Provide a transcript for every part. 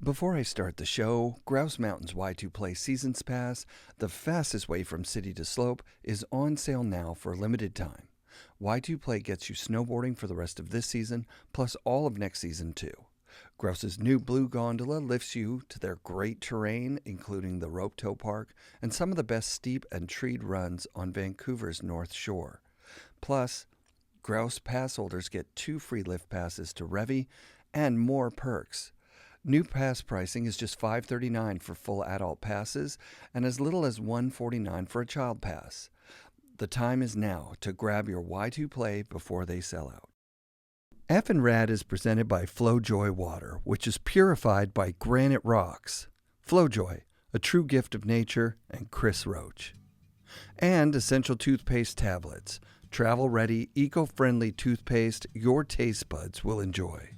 Before I start the show, Grouse Mountain's Y2 Play Seasons Pass, the fastest way from city to slope, is on sale now for a limited time. Y2 Play gets you snowboarding for the rest of this season, plus all of next season too. Grouse's new blue gondola lifts you to their great terrain, including the Rope Tow Park and some of the best steep and treed runs on Vancouver's North Shore. Plus, Grouse pass holders get 2 free lift passes to Revy and more perks. New pass pricing is just $5.39 for full adult passes and as little as $1.49 for a child pass. The time is now to grab your Y2 Play before they sell out. FNRad is presented by Flojoy water, which is purified by granite rocks. Flojoy, a true gift of nature, and Chris Roach. And Essential Toothpaste Tablets, travel-ready, eco-friendly toothpaste your taste buds will enjoy.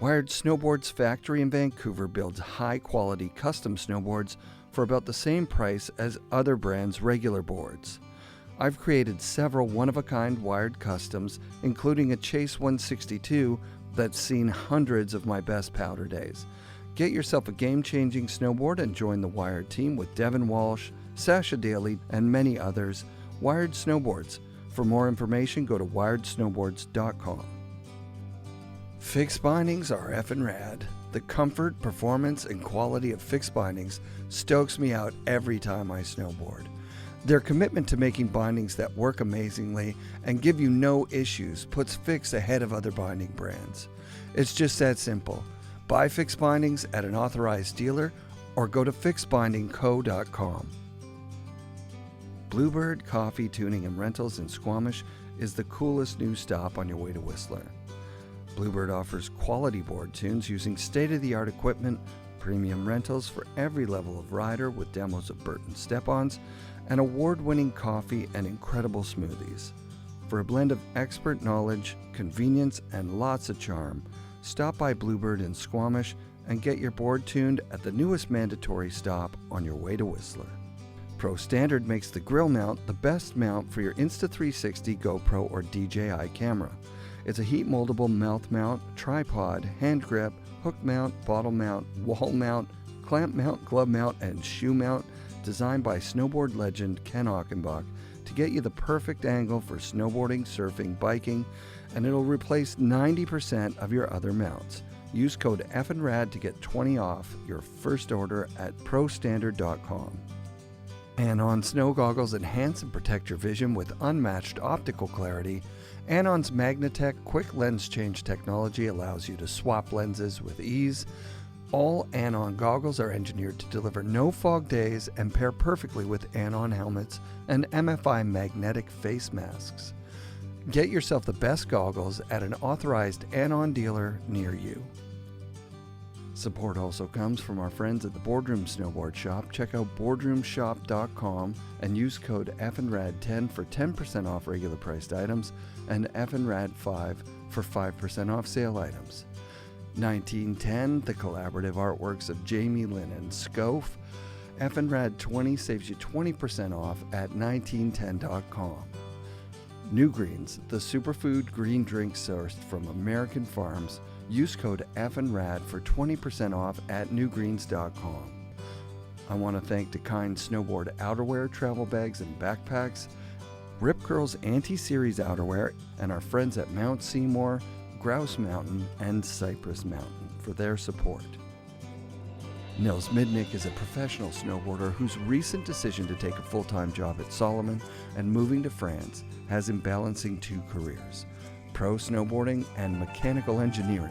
Wired Snowboards factory in Vancouver builds high-quality custom snowboards for about the same price as other brands' regular boards. I've created several one-of-a-kind wired customs, including a Chase 162 that's seen hundreds of my best powder days. Get yourself a game-changing snowboard and join the Wired team with Devin Walsh, Sasha Daly, and many others. Wired Snowboards. For more information, go to wiredsnowboards.com. Fixed bindings are FNRad. The comfort, performance, and quality of fixed bindings stokes me out every time I snowboard. Their commitment to making bindings that work amazingly and give you no issues puts Fix ahead of other binding brands. It's just that simple. Buy Fix bindings at an authorized dealer or go to fixbindingco.com. Bluebird Coffee Tuning and Rentals in Squamish is the coolest new stop on your way to Whistler. Bluebird offers quality board tunes using state-of-the-art equipment, premium rentals for every level of rider with demos of Burton step-ons, and award-winning coffee and incredible smoothies. For a blend of expert knowledge, convenience, and lots of charm, stop by Bluebird in Squamish and get your board tuned at the newest mandatory stop on your way to Whistler. Pro Standard makes the grill mount the best mount for your Insta360 GoPro or DJI camera. It's a heat moldable mouth mount, tripod, hand grip, hook mount, bottle mount, wall mount, clamp mount, glove mount, and shoe mount, designed by snowboard legend Ken Ochenbach to get you the perfect angle for snowboarding, surfing, biking, and it'll replace 90% of your other mounts. Use code FNRAD to get 20 off your first order at prostandard.com. Anon snow goggles enhance and protect your vision with unmatched optical clarity. Anon's Magnatech quick lens change technology allows you to swap lenses with ease. All Anon goggles are engineered to deliver no fog days and pair perfectly with Anon helmets and MFI magnetic face masks. Get yourself the best goggles at an authorized Anon dealer near you. Support also comes from our friends at the Boardroom Snowboard Shop. Check out boardroomshop.com and use code FNRAD10 for 10% off regular priced items and FNRAD5 for 5% off sale items. 1910, the collaborative artworks of Jamie Lynn and Scof. FNRAD20 saves you 20% off at 1910.com. New Greens, the superfood green drink sourced from American farms. Use code FNRAD for 20% off at newgreens.com. I want to thank DeKind Snowboard outerwear, travel bags, and backpacks, Rip Curl's Anti-Series outerwear, and our friends at Mount Seymour, Grouse Mountain, and Cypress Mountain for their support. NIls Mindnich is a professional snowboarder whose recent decision to take a full-time job at Salomon and moving to France has him balancing 2 careers: pro snowboarding and mechanical engineering.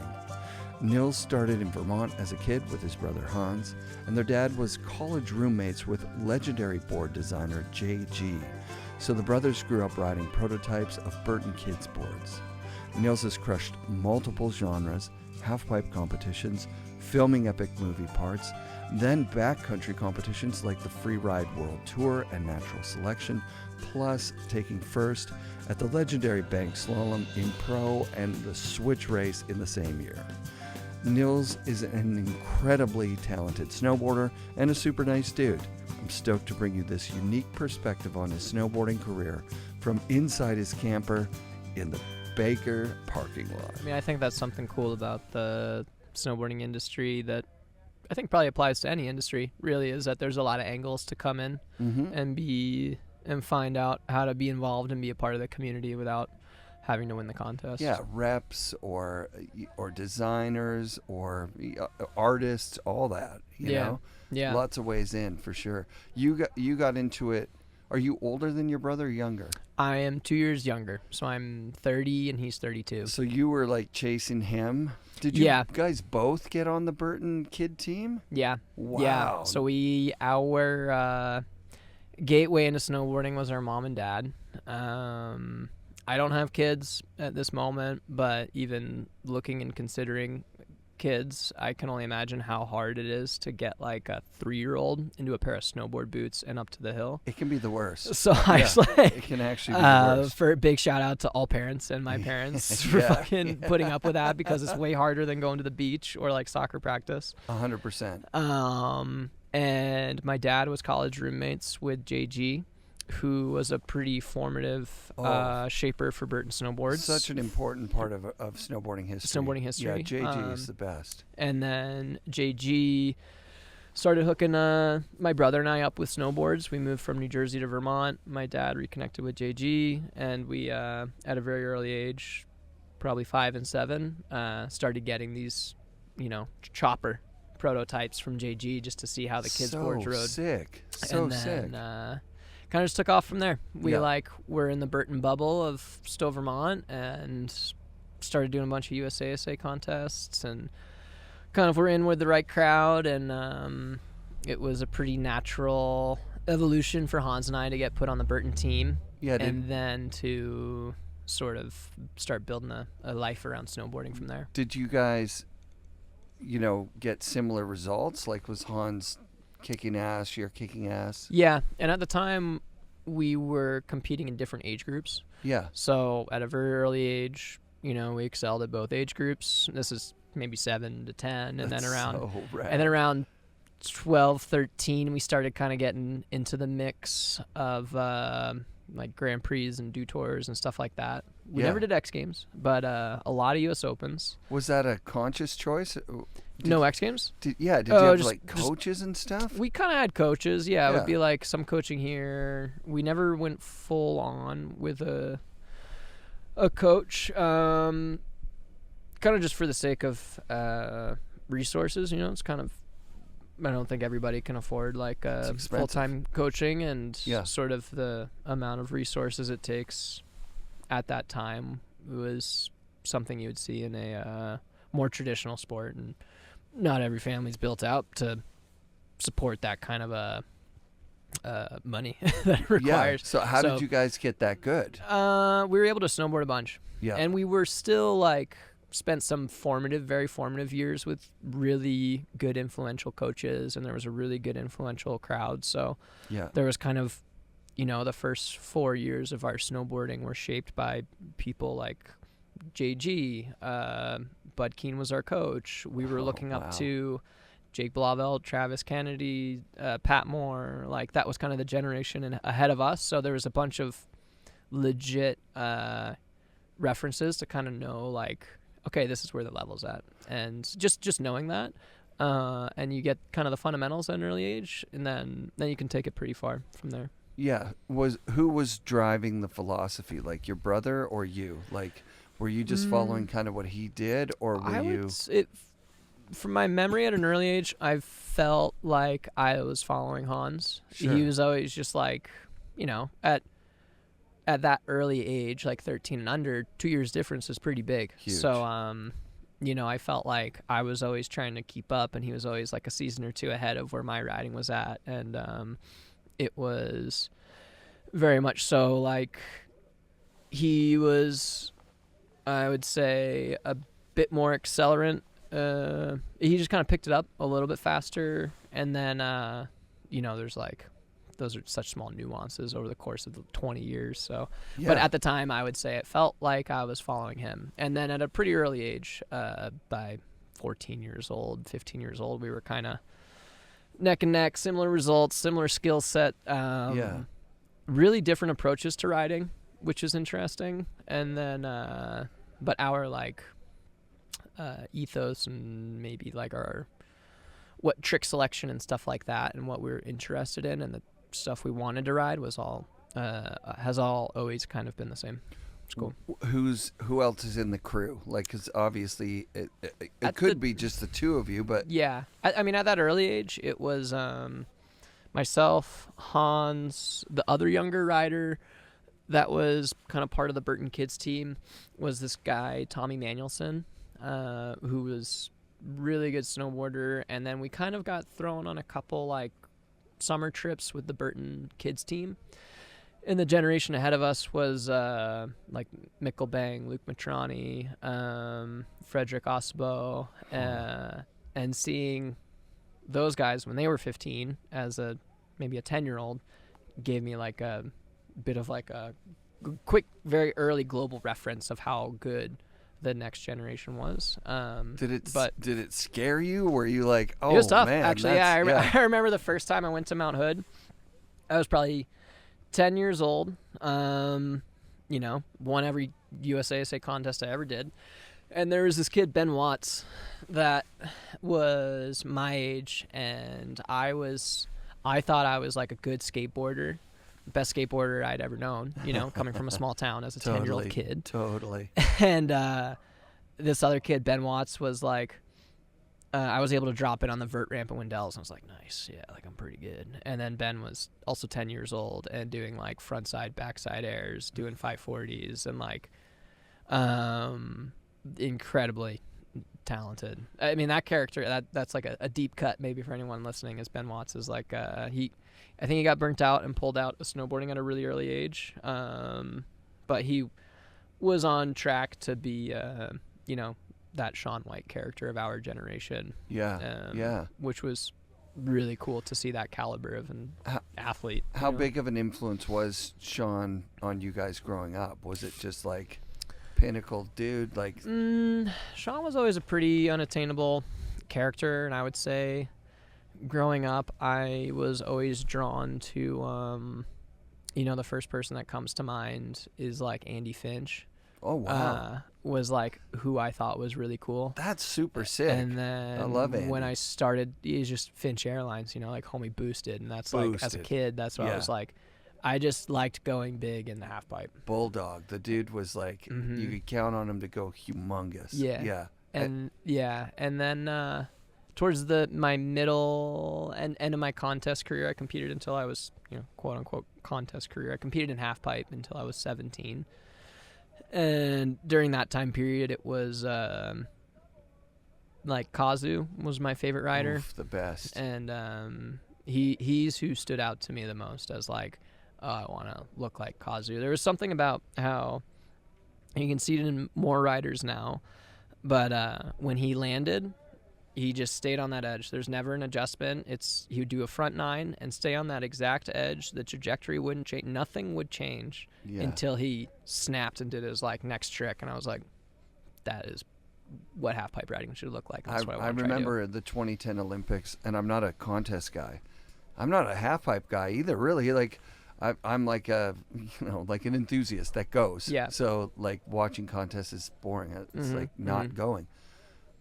Nils started in Vermont as a kid with his brother Hans, and their dad was college roommates with legendary board designer JG, so the brothers grew up riding prototypes of Burton kids boards. Nils has crushed multiple genres, halfpipe competitions, filming epic movie parts, then backcountry competitions like the Freeride World Tour and Natural Selection, plus taking first at the legendary Banked Slalom in Pro and the Switch race in the same year. Nils is an incredibly talented snowboarder and a super nice dude. I'm stoked to bring you this unique perspective on his snowboarding career from inside his camper in the Baker parking lot. I mean, I think that's something cool about the snowboarding industry that I think probably applies to any industry, really, is that there's a lot of angles to come in and find out how to be involved and be a part of the community without having to win the contest. Yeah, reps or designers or artists, all that, you know? Yeah. Lots of ways in, for sure. You got into it. Are you older than your brother or younger? I am 2 years younger, so I'm 30 and he's 32. So you were like chasing him? Did you guys both get on the Burton kid team? Yeah. Wow. Yeah. So our gateway into snowboarding was our mom and dad. I don't have kids at this moment, but even looking and considering kids, I can only imagine how hard it is to get like a 3-year-old into a pair of snowboard boots and up to the hill. It can be the worst. So I was like, it can actually be the worst. For a big shout out to all parents and my parents for fucking putting up with that, because it's way harder than going to the beach or like soccer practice. 100%. And my dad was college roommates with JG, who was a pretty formative shaper for Burton Snowboards. Such an important part of snowboarding history. Yeah, JG is the best. And then JG started hooking my brother and I up with snowboards. We moved from New Jersey to Vermont. My dad reconnected with JG, and we, at a very early age, probably 5 and 7, started getting these, chopper prototypes from JG just to see how the kids' boards rode. Sick. Sick. Kind of just took off from there. We were in the Burton bubble of Stowe, Vermont, and started doing a bunch of USASA contests, and kind of were in with the right crowd, and it was a pretty natural evolution for Hans and I to get put on the Burton team, and then to sort of start building a life around snowboarding from there. Did you guys, get similar results? Like, was Hans kicking ass, you're kicking ass? Yeah, and at the time we were competing in different age groups. Yeah. So at a very early age, we excelled at both age groups. This is maybe 7 to 10, and then around 12, 13, we started kind of getting into the mix of like Grand Prix and Dew Tours and stuff like that. We never did X Games, but a lot of US Opens. Was that a conscious choice? No X Games? Did you have like coaches and stuff? We kind of had coaches, It would be like some coaching here. We never went full on with a coach, kind of just for the sake of resources. It's kind of, I don't think everybody can afford like full-time coaching, and sort of the amount of resources it takes at that time was something you would see in a more traditional sport, and not every family's built out to support that kind of money that it requires. Yeah. So how did you guys get that good? We were able to snowboard a bunch. Yeah. And we were still spent some very formative years with really good influential coaches, and there was a really good influential crowd. So there was kind of, the first 4 years of our snowboarding were shaped by people like JG. Bud Keane was our coach. We were looking up to Jake Blauvelt, Travis Kennedy, Pat Moore. Like, that was kind of the generation ahead of us. So there was a bunch of legit references to kind of know, like, okay, this is where the level's at. And just knowing that, and you get kind of the fundamentals at an early age, and then you can take it pretty far from there. Yeah. Who was driving the philosophy? Like, your brother or you? Like, were you just following kind of what he did, or were from my memory at an early age, I felt like I was following Hans. Sure. He was always just like, at that early age, like 13 and under, 2 years difference is pretty big. Huge. So, I felt like I was always trying to keep up, and he was always like a season or two ahead of where my riding was at. And it was very much so like he was, I would say, a bit more accelerant. He just kind of picked it up a little bit faster, and then there's like, those are such small nuances over the course of the 20 years. So, but at the time, I would say it felt like I was following him. And then at a pretty early age, by 14 years old, 15 years old, we were kind of neck and neck, similar results, similar skill set, really different approaches to riding, which is interesting. And then, but our ethos and maybe like our what trick selection and stuff like that, and what we were interested in, and the stuff we wanted to ride was all has all always kind of been the same. It's cool. Who else is in the crew? Like, because obviously it could be just the two of you, but yeah, I mean, at that early age, it was myself, Hans, the other younger rider that was kind of part of the Burton kids team was this guy Tommy Manuelson, who was really good snowboarder, and then we kind of got thrown on a couple like summer trips with the Burton kids team. And the generation ahead of us was like Mikkel Bang, Luke Matrani, Frederick Osbo, and seeing those guys when they were 15 as maybe a 10-year-old gave me like a bit of like a quick, very early global reference of how good the next generation was. Did it scare you? Were you like, oh, it was tough, man, actually. Yeah, I remember the first time I went to Mount Hood. I was probably 10 years old. Won every USASA contest I ever did. And there was this kid, Ben Watts, that was my age, and I thought I was like a good skateboarder, best skateboarder I'd ever known, coming from a small town as a 10-year-old kid. Totally. And this other kid, Ben Watts, was like, I was able to drop it on the vert ramp at Wendell's, and I was like, nice, yeah, like I'm pretty good. And then Ben was also 10 years old and doing like frontside, backside airs, doing 540s, and like incredibly talented. I mean, that character, that's like a deep cut maybe for anyone listening, is Ben Watts is like, I think he got burnt out and pulled out of snowboarding at a really early age. But he was on track to be, that Shaun White character of our generation. Yeah. Which was really cool to see that caliber of an athlete. How big of an influence was Shaun on you guys growing up? Was it just like pinnacle dude? Like Shaun was always a pretty unattainable character, and I would say growing up I was always drawn to the first person that comes to mind is like Andy Finch. Oh wow. Was like who I thought was really cool. That's super sick. And then I love Andy. When I started, it was just Finch Airlines, like Homie Boosted, and that's like as a kid, that's what I was like. I just liked going big in the half pipe. Bulldog, the dude was like you could count on him to go humongous. Yeah. And then towards my middle and end of my contest career, I competed until I was, quote unquote contest career. I competed in half pipe until I was 17. And during that time period, it was like Kazu was my favorite rider. Oof, the best. And he's who stood out to me the most as like, I want to look like Kazu. There was something about how you can see it in more riders now, but when he landed, he just stayed on that edge. There's never an adjustment. He would do a front nine and stay on that exact edge. The trajectory wouldn't change. Nothing would change until he snapped and did his like next trick. And I was like, that is what half pipe riding should look like. That's what I remember the 2010 Olympics, and I'm not a contest guy. I'm not a half pipe guy either, really. Like I'm like like an enthusiast that goes. Yeah. So like watching contests is boring. It's like not going.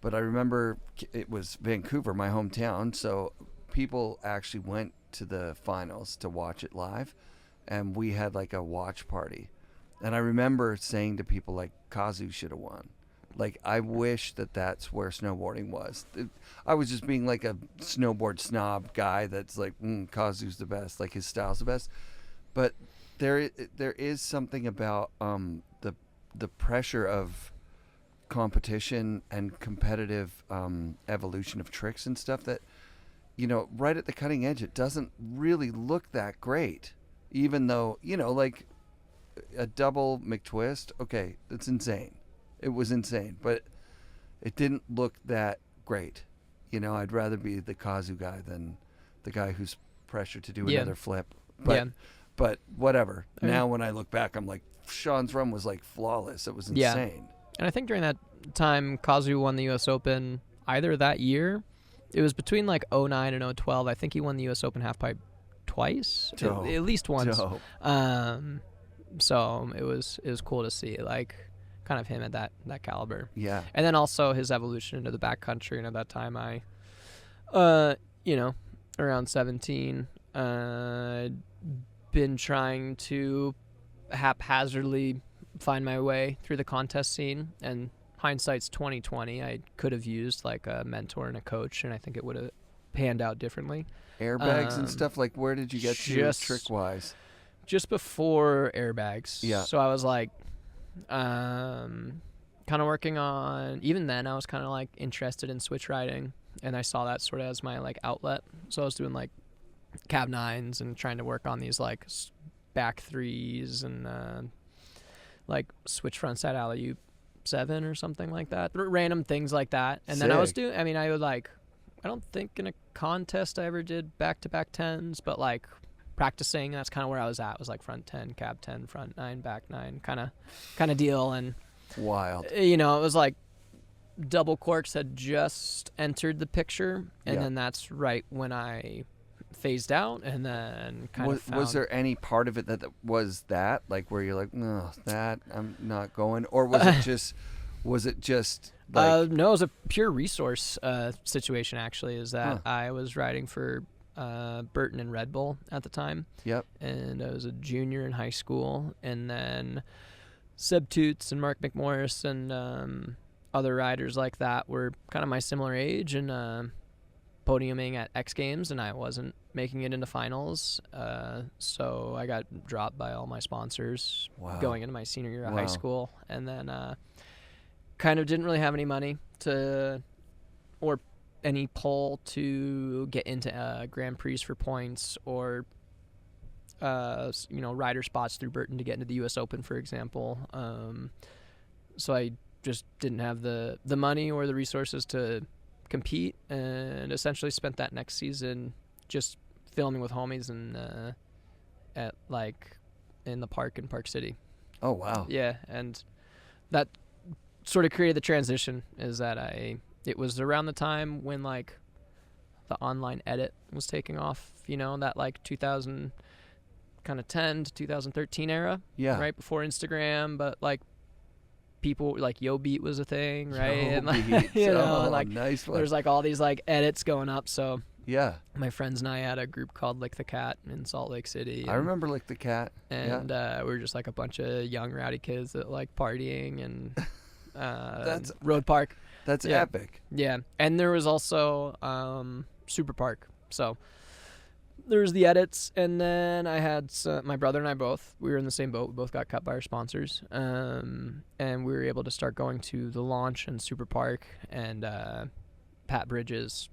But I remember it was Vancouver, my hometown, so people actually went to the finals to watch it live, and we had like a watch party. And I remember saying to people like, Kazu should have won. Like, I wish that's where snowboarding was. I was just being like a snowboard snob guy that's like, Kazu's the best, like his style's the best. But there is something about the pressure of competition and competitive evolution of tricks and stuff that right at the cutting edge it doesn't really look that great, even though like a double McTwist, okay, that's insane. It was insane, but it didn't look that great. I'd rather be the Kazu guy than the guy who's pressured to do another flip, but whatever. Now when I look back, I'm like, Shaun's run was like flawless. It was insane. And I think during that time, Kazu won the U.S. Open either that year. It was between like 2009 and 2012. I think he won the U.S. Open halfpipe twice, at least once. So it was cool to see. Like kind of him at that caliber. Yeah. And then also his evolution into the backcountry. And at that time, I, around 17, been trying to haphazardly find my way through the contest scene. And hindsight's 2020. I could have used like a mentor and a coach, and I think it would have panned out differently. Airbags and stuff, like where did you get to trick wise? Just before airbags. Yeah. So I was like, kind of working on, even then I was kind of like interested in switch riding, and I saw that sort of as my like outlet. So I was doing like cab 9s and trying to work on these like back 3s and like switch frontside alley-oop 7 or something like that. Random things like that. And then I was doing, I would like, I don't think in a contest I ever did back-to-back 10s, but like practicing, that's kind of where I was at, was like front 10, cab 10, front 9, back 9 kind of deal. And wild. It was like double corks had just entered the picture, and then that's right when I phased out, and then was there any part of it that was that, like, where you're like, no, that I'm not going, or was it just like no, it was a pure resource situation, actually. Is that I was riding for Burton and Red Bull at the time. Yep. And I was a junior in high school, and then Seb Toots and Mark McMorris and other riders like that were kind of my similar age, and podiuming at X Games, and I wasn't making it into finals, so I got dropped by all my sponsors going into my senior year of high school, and then kind of didn't really have any money or any pull to get into Grand Prix for points, or rider spots through Burton to get into the U.S. Open, for example. So I just didn't have the money or the resources to compete, and essentially spent that next season just filming with homies and at like in the park in Park City. Oh wow. Yeah, and that sort of created the transition. Is that it was around the time when like the online edit was taking off, that like 2010 to 2013 era. Yeah. Right before Instagram, but like people like Yo Beat was a thing, right? And like, nice one. There's like all these like edits going up. So yeah, my friends and I had a group called Lick the Cat in Salt Lake City. I remember Lick the Cat. And we were just like a bunch of young rowdy kids that like partying and that's road park. That's epic. Yeah, and there was also Super Park. So there's the edits, and then I had my brother and I we were in the same boat. We both got cut by our sponsors, and we were able to start going to the launch and Super Park, and Pat Bridges,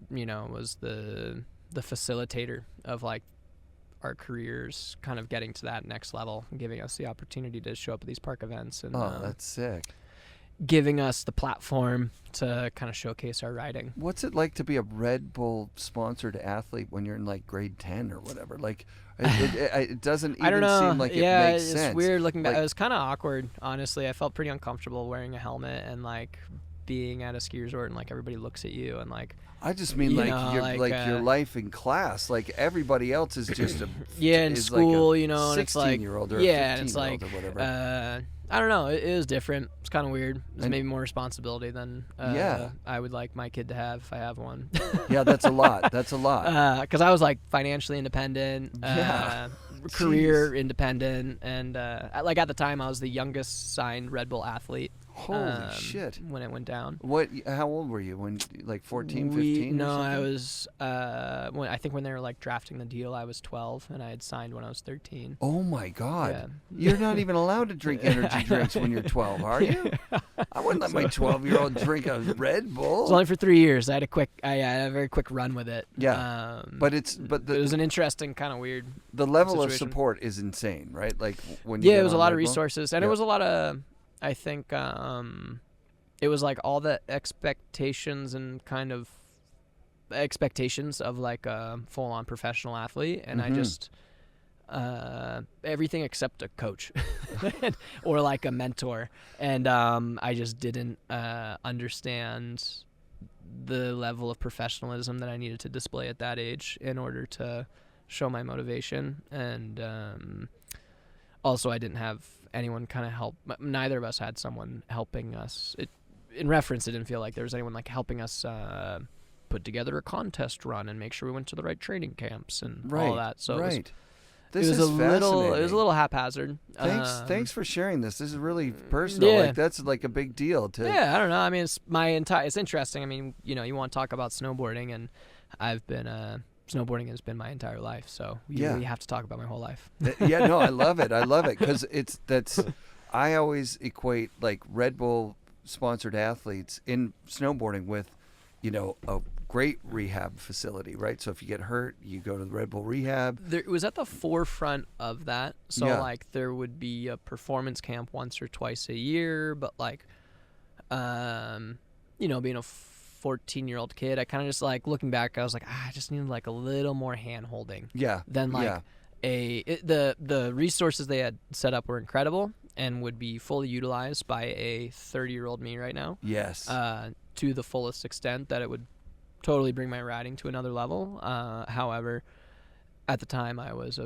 was the facilitator of like our careers kind of getting to that next level, and giving us the opportunity to show up at these park events. And that's sick. Giving us the platform to kind of showcase our riding. What's it like to be a Red Bull sponsored athlete when you're in like grade 10 or whatever? Like, it doesn't even seem like it makes sense. Yeah, it's weird looking back. It was kind of awkward, honestly. I felt pretty uncomfortable wearing a helmet and like being at a ski resort and like everybody looks at you and like. I just mean your life in class. Like everybody else is just a in school, like and it's like 16-year-old or a 15-year-old or whatever. I don't know. It was different. It's kind of weird. It's maybe more responsibility than I would like my kid to have if I have one. Yeah, that's a lot. That's a lot. Because I was like financially independent, career independent, and like at the time I was the youngest signed Red Bull athlete. Holy shit! When it went down. How old were you when, like 14, 15? No, I was. I think when they were like drafting the deal, I was 12, and I had signed when I was 13. Oh my God! Yeah. You're not even allowed to drink energy drinks when you're 12, are you? I wouldn't let my 12-year-old drink a Red Bull. It was only for 3 years. I had a very quick run with it. Yeah, but it was an interesting kind of weird. The level of support is insane, right? Like when it was a lot of resources, and it was a lot of. I think it was like all the expectations and kind of expectations of like a full-on professional athlete, and I just everything except a coach or like a mentor, and I just didn't understand the level of professionalism that I needed to display at that age in order to show my motivation. And also I didn't have anyone kind of help. Neither of us had someone helping us. In reference, it didn't feel like there was anyone like helping us put together a contest run and make sure we went to the right training camps and all that. So This it was is fascinating. It was a little haphazard. Thanks for sharing this. This is really personal. Yeah. Like that's like a big deal to. Yeah, I don't know. I mean, it's interesting. I mean, you want to talk about snowboarding, and I've been snowboarding has been my entire life. So we have to talk about my whole life. Yeah, no, I love it. I love it because I always equate like Red Bull sponsored athletes in snowboarding with, a great rehab facility, right? So if you get hurt, you go to the Red Bull rehab. It was at the forefront of that. So like there would be a performance camp once or twice a year, but like, being a 14-year-old kid, I kind of just like looking back, I was like, I just needed like a little more hand holding. Yeah. Than like the resources they had set up were incredible and would be fully utilized by a 30-year-old me right now. Yes. To the fullest extent that it would totally bring my riding to another level. However, at the time I was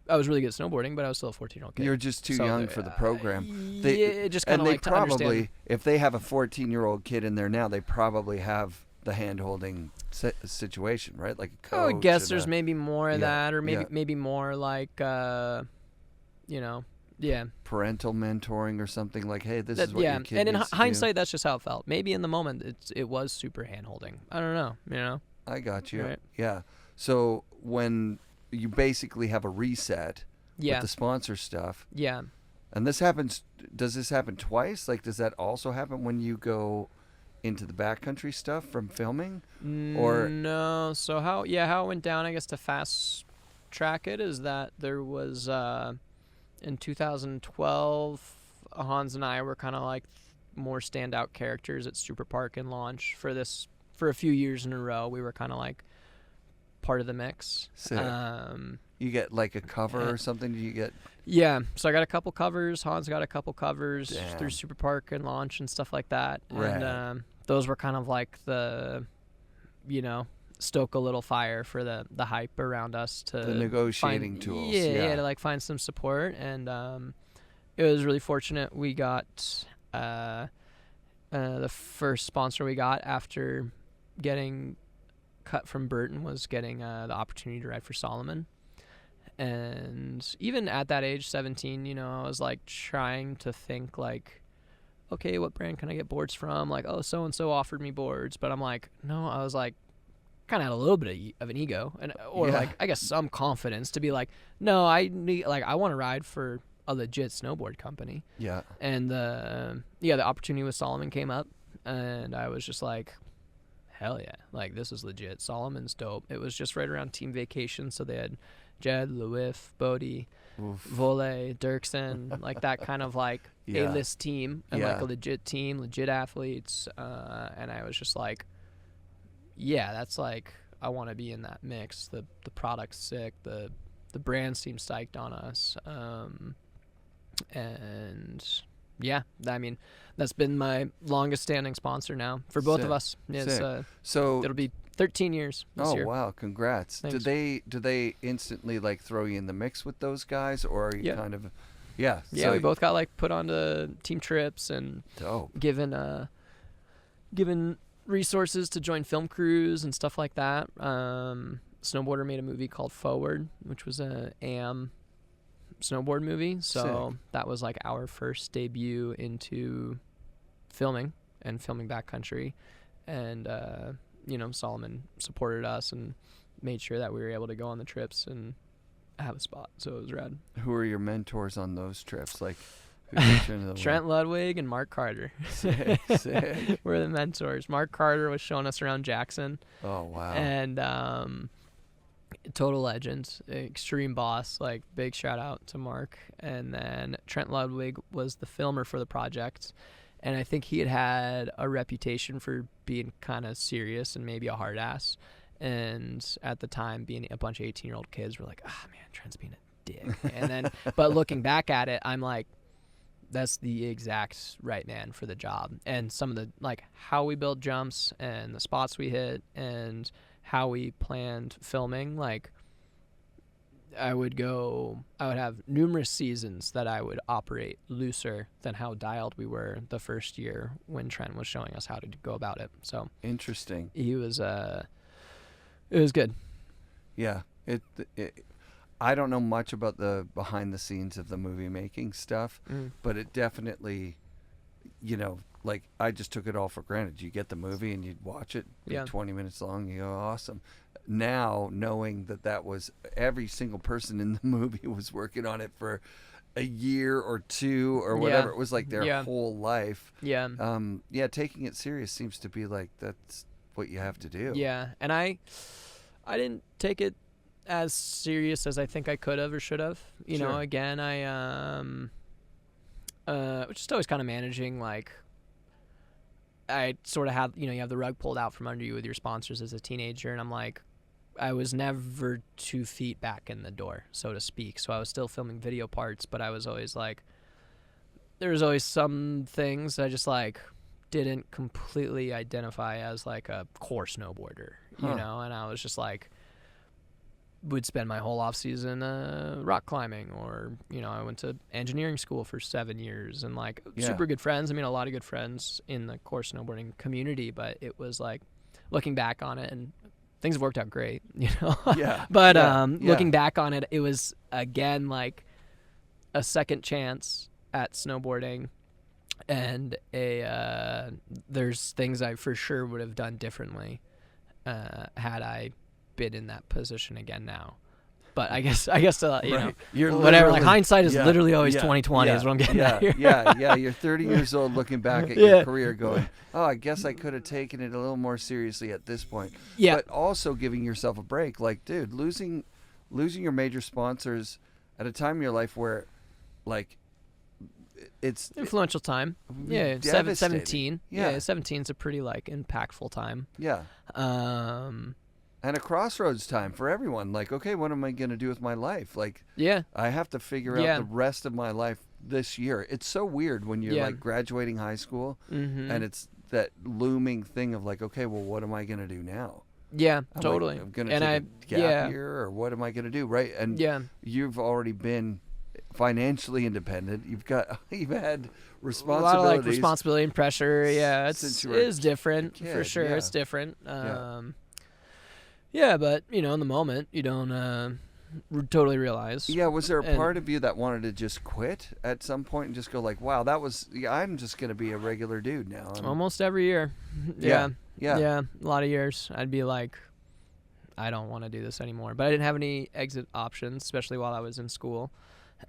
really good at snowboarding, but I was still a 14-year-old kid. You're just too young for the program. It just kind of like to understand. If they have a 14-year-old kid in there now, they probably have the hand-holding situation, right? Like a coach. I would guess there's maybe more of that, or maybe more like, parental mentoring or something like, hey, this is what your kid and in needs to hindsight, do. that's just how it felt. Maybe in the moment, it was super hand-holding. I don't know, I got you. Right. Yeah. So when you basically have a reset with the sponsor stuff. Yeah. And does this happen twice? Like, does that also happen when you go into the backcountry stuff from filming? Or no. So how it went down, I guess, to fast track it is that there was in 2012, Hans and I were kind of like more standout characters at Super Park and Launch for a few years in a row. We were kind of like part of the mix. Sick. You get like a cover or something? Do you get? Yeah, so I got a couple covers. Hans got a couple covers through Super Park and Launch and stuff like that. Right. And those were kind of like the, stoke a little fire for the hype around us to the negotiating tools. Yeah, to like find some support. And it was really fortunate we got the first sponsor we got after getting cut from Burton was getting the opportunity to ride for Salomon. And even at that age, 17, I was like trying to think like, okay, what brand can I get boards from? Like, oh, so-and-so offered me boards. But I'm like, no, I was like, kind of had a little bit of an ego like, I guess some confidence to be like, no, I want to ride for a legit snowboard company. Yeah. And the opportunity with Salomon came up and I was just like, hell yeah, like this is legit. Salomon's dope. It was just right around team vacation, so they had Jed, Lewif, Bodie, Vole, Dirksen, like that kind of like A-list team and like a legit team, legit athletes. And I was just like, yeah, that's like, I want to be in that mix. The product's sick. The brand seems psyched on us. And yeah, I mean, that's been my longest standing sponsor now for both of us. Yeah, so it'll be 13 years this year. Oh wow, congrats. Thanks. Do they instantly like throw you in the mix with those guys, or are you kind of so we both got like put onto team trips and given resources to join film crews and stuff like that. Snowboarder made a movie called Forward, which was a AM snowboard movie, so that was like our first debut into filming backcountry, and Salomon supported us and made sure that we were able to go on the trips and have a spot, so it was rad. Who are your mentors on those trips? Like Trent Ludwig and Mark Carter. Sick. We're the mentors. Mark Carter was showing us around Jackson. Oh wow. And total legend, extreme boss, like big shout out to Mark. And then Trent Ludwig was the filmer for the project, and I think he had a reputation for being kind of serious and maybe a hard ass. And at the time, being a bunch of 18-year-old kids, were like, man, Trent's being a dick. And then, but looking back at it, I'm like, that's the exact right man for the job. And some of the like how we build jumps and the spots we hit and how we planned filming, like I would have numerous seasons that I would operate looser than how dialed we were the first year when Trent was showing us how to go about it. So interesting. He was, it was good. Yeah. I don't know much about the behind the scenes of the movie making stuff, but it definitely, like I just took it all for granted. You get the movie and you'd watch it, 20 minutes long, you go, awesome. Now, knowing that was every single person in the movie was working on it for a year or two or whatever. It was like their whole life. Yeah. Taking it serious seems to be like that's what you have to do. Yeah, and I didn't take it as serious as I think I could have or should have. You know, again, I just always kind of managing, like, I sort of had, you have the rug pulled out from under you with your sponsors as a teenager, and I'm like, I was never 2 feet back in the door, so to speak. So I was still filming video parts, but I was always like, there was always some things I just like didn't completely identify as like a core snowboarder, you know, and I was just like, would spend my whole off season rock climbing, or I went to engineering school for 7 years, and like super good friends. I mean, a lot of good friends in the core snowboarding community, but it was like looking back on it, and things have worked out great, but looking back on it, it was again like a second chance at snowboarding, and there's things I for sure would have done differently had I been in that position again now. But I guess You're whatever. Like hindsight is literally always 20/20 is what I'm getting at here. You're 30 years old looking back at your career going, oh, I guess I could have taken it a little more seriously at this point. Yeah. But also giving yourself a break. Like, dude, losing your major sponsors at a time in your life where, like, it's influential time. Yeah, 17. Yeah, 17 is a pretty like impactful time. Yeah. And a crossroads time for everyone. Like, okay, what am I going to do with my life? Like, I have to figure out the rest of my life this year. It's so weird when you're like graduating high school and it's that looming thing of like, okay, well, what am I going to do now? Yeah, totally. I'm going to take a gap year, or what am I going to do? Right. And you've already been financially independent. You've had responsibilities. A lot of like responsibility and pressure. Yeah, it is different for sure. Yeah. It's different. Yeah, but in the moment, you don't totally realize. Yeah, was there a part of you that wanted to just quit at some point and just go like, "Wow, I'm just gonna be a regular dude now." Almost every year. Yeah, a lot of years. I'd be like, I don't want to do this anymore. But I didn't have any exit options, especially while I was in school.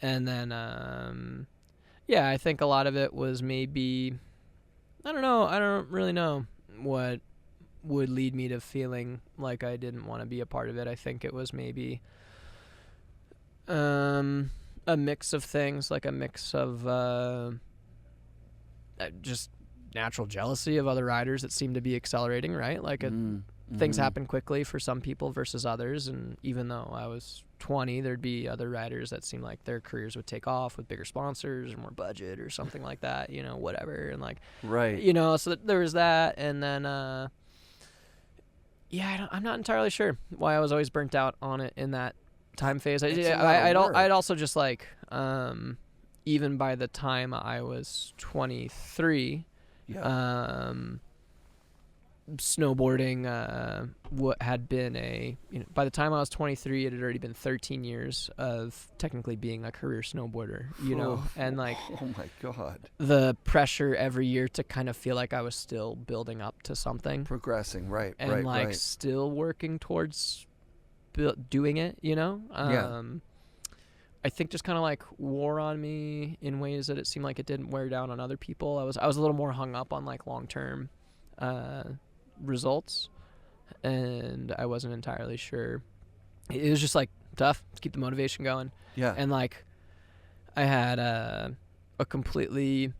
And then, I think a lot of it was maybe, I don't know. I don't really know what would lead me to feeling like I didn't want to be a part of it. I think it was maybe a mix of things, like a mix of just natural jealousy of other riders that seem to be accelerating, right? Like things happen quickly for some people versus others, and even though I was 20, there'd be other riders that seemed like their careers would take off with bigger sponsors or more budget or something like that, whatever, and like so there was that, and then I'm not entirely sure why I was always burnt out on it in that time phase. I'd also just like, even by the time I was 23, snowboarding what had been by the time I was 23, it had already been 13 years of technically being a career snowboarder, and like, oh my God, the pressure every year to kind of feel like I was still building up to something, progressing, and still working towards doing it, I think just kind of like wore on me in ways that it seemed like it didn't wear down on other people. I was a little more hung up on like long-term results, and I wasn't entirely sure. It was just like tough to keep the motivation going. Yeah. And like I had a completely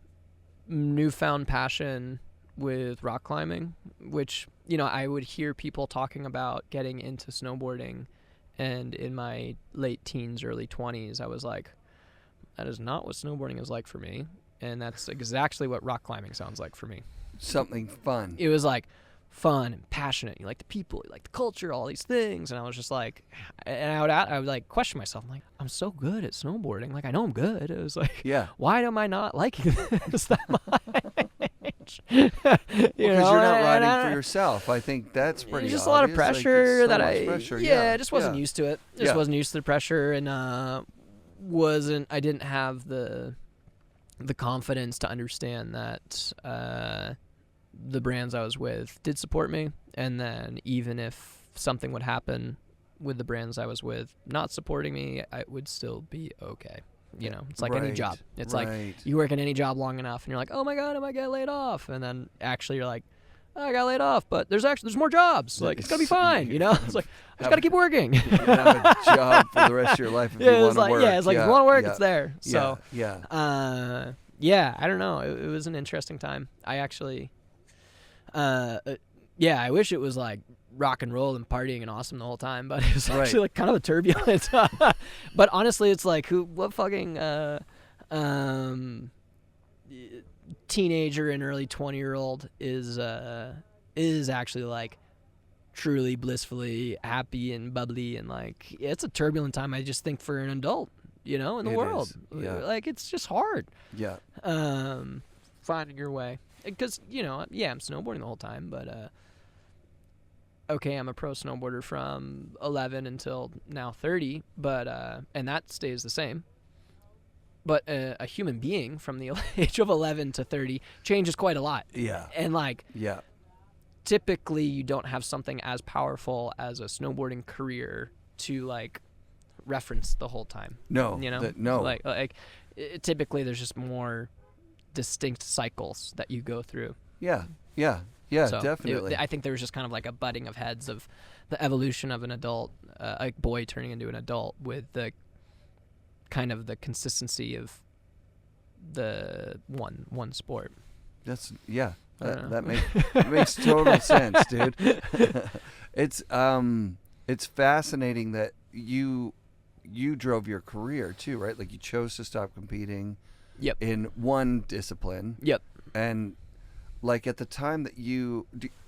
newfound passion with rock climbing, which, I would hear people talking about getting into snowboarding, and in my late teens, early 20s, I was like, that is not what snowboarding is like for me, and that's exactly what rock climbing sounds like for me. Something fun. It was like fun and passionate. You like the people, you like the culture, all these things. And I was just like, and I would like question myself. I'm like, I'm so good at snowboarding. Like, I know I'm good. It was like, why am I not liking this that much? Because you're not riding for yourself. I think that's pretty just obvious. a lot of pressure like, that pressure. I just wasn't used to it. Just wasn't used to the pressure, and I didn't have the confidence to understand that the brands I was with did support me, and then even if something would happen with the brands I was with not supporting me, I would still be okay. You know, it's like any job. It's like you work in any job long enough, and you're like, oh my god, I might get laid off, and then actually you're like, oh, I got laid off, but there's more jobs. Like, it's gonna be fine. You know, it's like I just gotta keep working. You can have a job for the rest of your life if you want to work. Yeah, it's like if you want to work, it's there. So I don't know. It was an interesting time. I actually, I wish it was like rock and roll and partying and awesome the whole time, but it was actually like kind of a turbulent. But honestly, it's like what fucking teenager and early 20-year-old is actually like truly blissfully happy and bubbly, and like it's a turbulent time. I just think for an adult, you know, in the world, like it's just hard. Finding your way, because you know, I'm snowboarding the whole time, but okay, I'm a pro snowboarder from 11 until now 30, but and that stays the same. But a human being from the age of 11 to 30 changes quite a lot. And like, typically you don't have something as powerful as a snowboarding career to like reference the whole time. No, you know, no. Like typically there's just more distinct cycles that you go through. So definitely. I think there was just kind of like a butting of heads of the evolution of an adult, a boy turning into an adult, with the kind of the consistency of the one sport. That's that makes total sense, dude. It's fascinating that you drove your career too, right? Like you chose to stop competing in one discipline. And like at the time that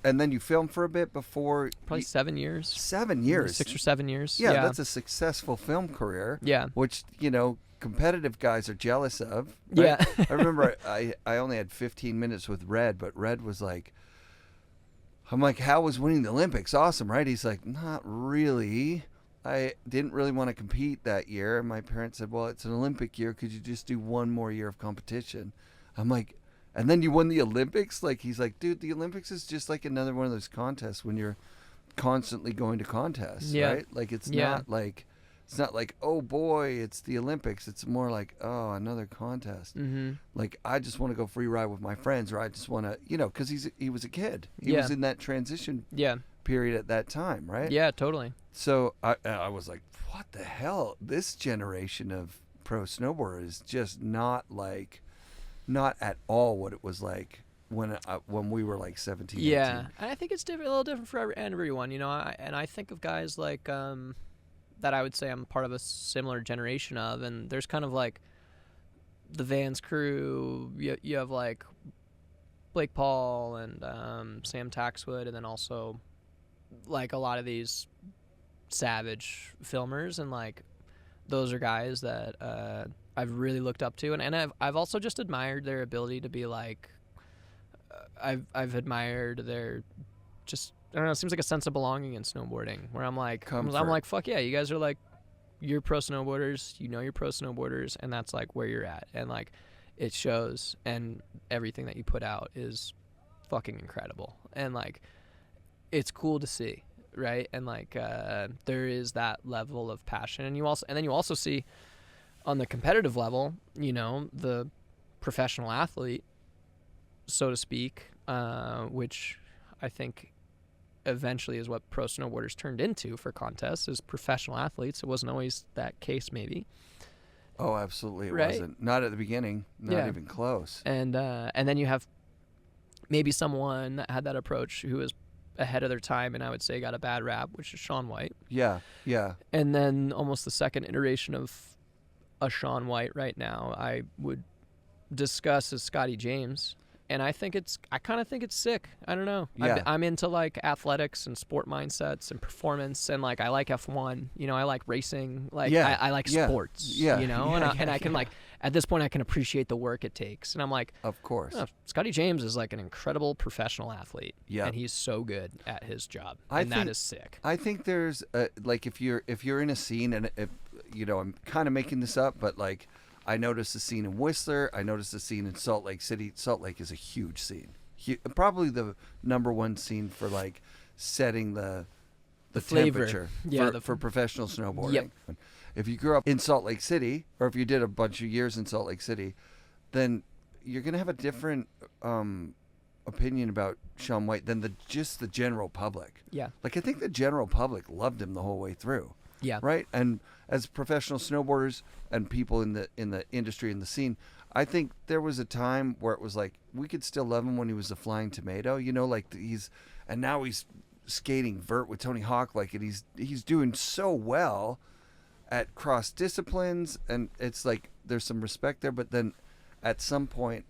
and then you filmed for a bit before. Probably 7 years. 7 years. 6 or 7 years. Yeah, that's a successful film career. Which, you know, competitive guys are jealous of. Right? I remember I only had 15 minutes with Red, but Red was like, I'm like, how was winning the Olympics? Awesome, right? He's like, not really. I didn't really want to compete that year. And my parents said, well, it's an Olympic year. Could you just do one more year of competition? I'm like, and then you won the Olympics? Like, he's like, dude, the Olympics is just like another one of those contests when you're constantly going to contests, right? Like, it's not like, oh boy, it's the Olympics. It's more like, oh, another contest. Like, I just want to go free ride with my friends, or I just want to, you know, because he was a kid. He was in that transition period at that time, right? Yeah, totally. So I was like, what the hell? This generation of pro snowboard is just not at all what it was like when we were like 17, 18. And I think it's a little different for everyone, you know. I think of guys like that I would say I'm part of a similar generation of, and there's kind of like the Vans crew. You have like Blake Paul and Sam Taxwood, and then also like a lot of these savage filmers, and like those are guys that I've really looked up to, and I've also just admired their ability to be like, I've admired their just, I don't know, it seems like a sense of belonging in snowboarding, where I'm like, fuck yeah, you guys are like, you're pro snowboarders, you know, you're pro snowboarders, and that's like where you're at, and like it shows, and everything that you put out is fucking incredible, and like it's cool to see, right? And like there is that level of passion, and then you also see on the competitive level, you know, the professional athlete, so to speak, which I think eventually is what pro snowboarders turned into for contests, is professional athletes. It wasn't always that case, maybe. Oh, absolutely, it wasn't. Not at the beginning, not even close. And then you have maybe someone that had that approach who was ahead of their time, and I would say got a bad rap, which is Shaun White. Yeah. And then almost the second iteration of a Shaun White right now, I would discuss as Scotty James. And I kind of think it's sick. I don't know. Yeah. I'm into like athletics and sport mindsets and performance, and like I like F1. You know, I like racing. Like I like sports. Yeah. You know, and I can like at this point I can appreciate the work it takes. And I'm like, of course, Scotty James is like an incredible professional athlete. Yeah. And he's so good at his job, that is sick. I think there's like if you're in a scene, and if you know, I'm kind of making this up, but like. I noticed a scene in Whistler. I noticed a scene in Salt Lake City. Salt Lake is a huge scene. Probably the number one scene for like setting the flavor. Temperature for professional snowboarding. Yep. If you grew up in Salt Lake City, or if you did a bunch of years in Salt Lake City, then you're going to have a different opinion about Shaun White than just the general public. Yeah. Like I think the general public loved him the whole way through. Yeah. Right. And as professional snowboarders and people in the industry, in the scene, I think there was a time where it was like we could still love him when he was a flying tomato, you know, like and now he's skating vert with Tony Hawk, like, and he's doing so well at cross disciplines, and it's like there's some respect there, but then at some point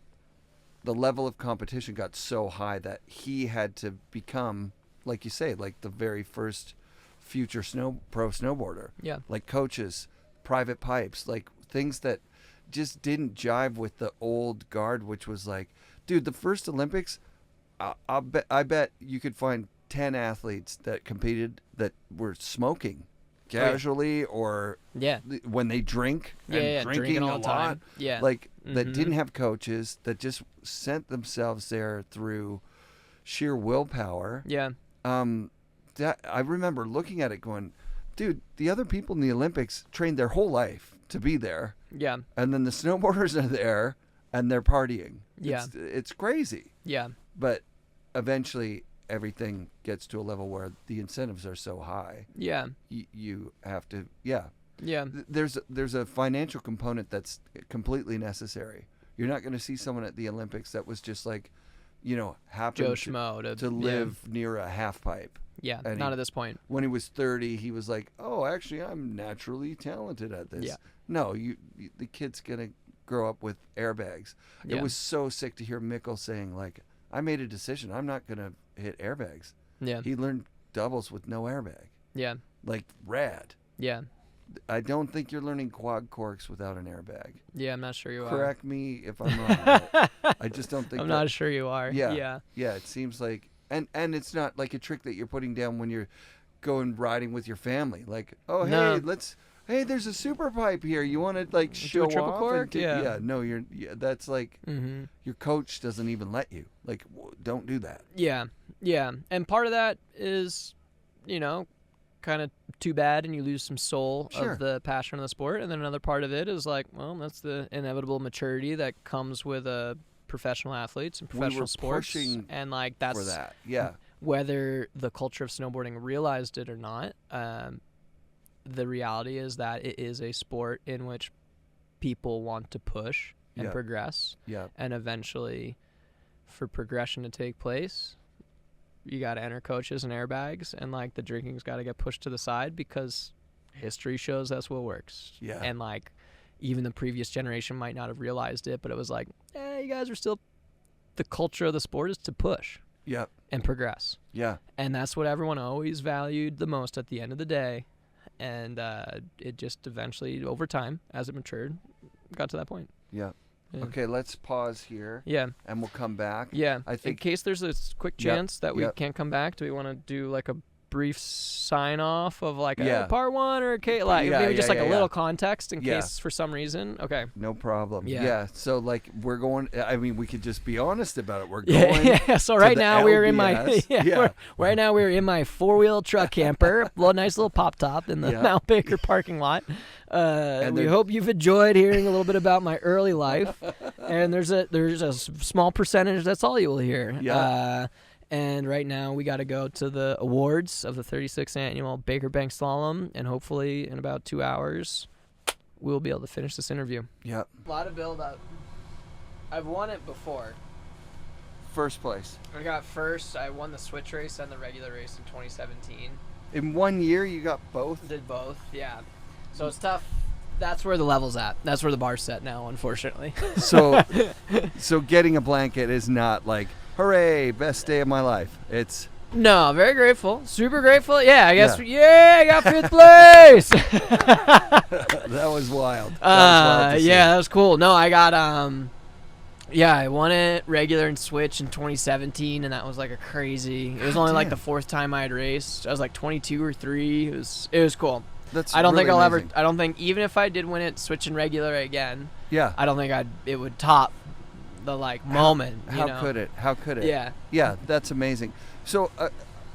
the level of competition got so high that he had to become, like you say, like the very first future pro snowboarder. Yeah. Like coaches, private pipes, like things that just didn't jive with the old guard, which was like, dude, the first Olympics, I bet you could find 10 athletes that competed that were smoking casually or when they drink and drinking all a the time. lot. Yeah. Like that didn't have coaches, that just sent themselves there through sheer willpower. Yeah. That I remember looking at it going, dude, the other people in the Olympics trained their whole life to be there. Yeah. And then the snowboarders are there and they're partying. Yeah. It's crazy. Yeah. But eventually everything gets to a level where the incentives are so high. Yeah. You have to, yeah. Yeah. There's a financial component that's completely necessary. You're not going to see someone at the Olympics that was just like, you know, happened Joe Schmo to live near a half pipe. Yeah, and not at this point. When he was 30, he was like, "Oh, actually, I'm naturally talented at this." Yeah. No, the kid's gonna grow up with airbags. Yeah. It was so sick to hear Mikkel saying, like, "I made a decision. I'm not gonna hit airbags." Yeah. He learned doubles with no airbag. Yeah. Like rad. Yeah. I don't think you're learning quad corks without an airbag. Yeah, I'm not sure you are. Correct me if I'm wrong. I just don't think. I'm not sure you are. Yeah. Yeah. Yeah. It seems like. And it's not like a trick that you're putting down when you're going riding with your family. Like, oh, hey, there's a super pipe here. You want to like show a triple off? cork? Yeah. No, that's like your coach doesn't even let you. Like, don't do that. Yeah. Yeah. And part of that is, you know, kind of too bad, and you lose some soul of the passion of the sport. And then another part of it is like, well, that's the inevitable maturity that comes with professional athletes and professional sports, and like that's for that. Yeah. Whether the culture of snowboarding realized it or not, the reality is that it is a sport in which people want to push and progress. Yeah. And eventually, for progression to take place, you got to enter coaches and airbags, and like the drinking's got to get pushed to the side because history shows that's what works. Yeah. And like, even the previous generation might not have realized it, but it was like, you guys are still, the culture of the sport is to push and progress. Yeah. And that's what everyone always valued the most at the end of the day. And it just eventually, over time, as it matured, got to that point. Yeah. Okay, let's pause here. Yeah. And we'll come back. Yeah. I think in case there's a quick chance that we can't come back, do we want to do like a brief sign off of like a part one or maybe just like a little context in case for some reason? Okay. No problem. Yeah. So like we're going, I mean, we could just be honest about it. We're going. Yeah. So right now we're in my right now we're in my 4-wheel truck camper, nice little pop top in the Mount Baker parking lot. And we hope you've enjoyed hearing a little bit about my early life. And there's a small percentage that's all you will hear. Yeah. And right now we got to go to the awards of the 36th annual Banked Slalom, and hopefully in about 2 hours we'll be able to finish this interview. Yep. A lot of build up. I've won it before. First place. I got first. I won the switch race and the regular race in 2017. In 1 year you got both? Did both, yeah. So it's tough That's where the level's at. That's where the bar's set now, unfortunately. So getting a blanket is not like, hooray, best day of my life. It's no, very grateful, super grateful. Yeah, I guess. Yeah, I got 5th place. That was wild. That was cool. No, I got I won it regular and switch in 2017, and that was like a crazy. It was only like the 4th time I had raced. I was like 22 or 3. It was cool. I don't think I'll ever. I don't think even if I did win it, switch and regular again. Yeah. I don't think it would top the moment. How could it? How could it? Yeah. Yeah, that's amazing. So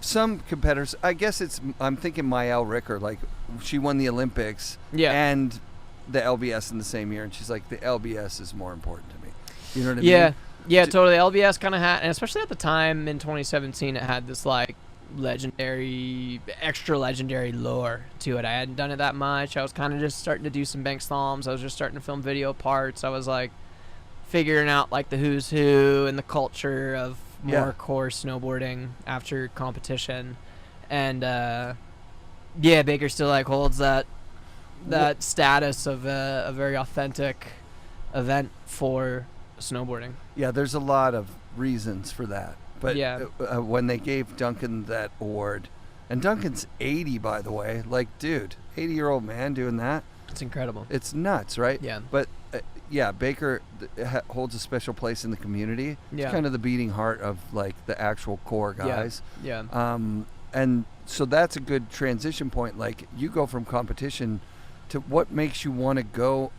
some competitors, I guess I'm thinking Maëlle Ricker, like she won the Olympics and the LBS in the same year, and she's like, the LBS is more important to me. You know what I mean? Yeah, totally. LBS kind of had, and especially at the time in 2017, it had this like extra legendary lore to it. I hadn't done it that much. I was kind of just starting to do some Banked Slaloms. I was just starting to film video parts. I was like figuring out like the who's who and the culture of more core snowboarding after competition. And Baker still like holds that status of a very authentic event for snowboarding. Yeah, there's a lot of reasons for that. But when they gave Duncan that award, and Duncan's 80, by the way, like, dude, 80-year-old man doing that. It's incredible. It's nuts, right? Yeah. But, Baker holds a special place in the community. Yeah. It's kind of the beating heart of, like, the actual core guys. Yeah. And so that's a good transition point. Like, you go from competition to what makes you want to go,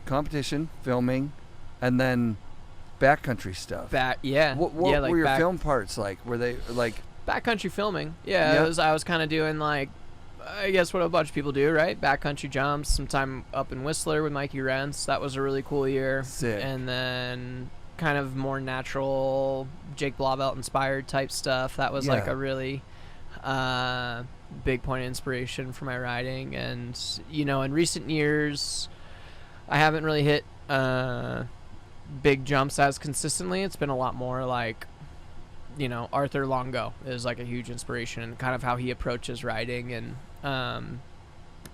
competition, filming, and then backcountry stuff. What were your film parts like? Were they like backcountry filming? I was kind of doing like, I guess what a bunch of people do, right? Backcountry jumps. Some time up in Whistler with Mikey Rentz. That was a really cool year. Sick. And then kind of more natural Jake Blauvelt inspired type stuff. That was like a really big point of inspiration for my riding. And in recent years, I haven't really hit big jumps as consistently. It's been a lot more like, Arthur Longo is like a huge inspiration, and kind of how he approaches riding, and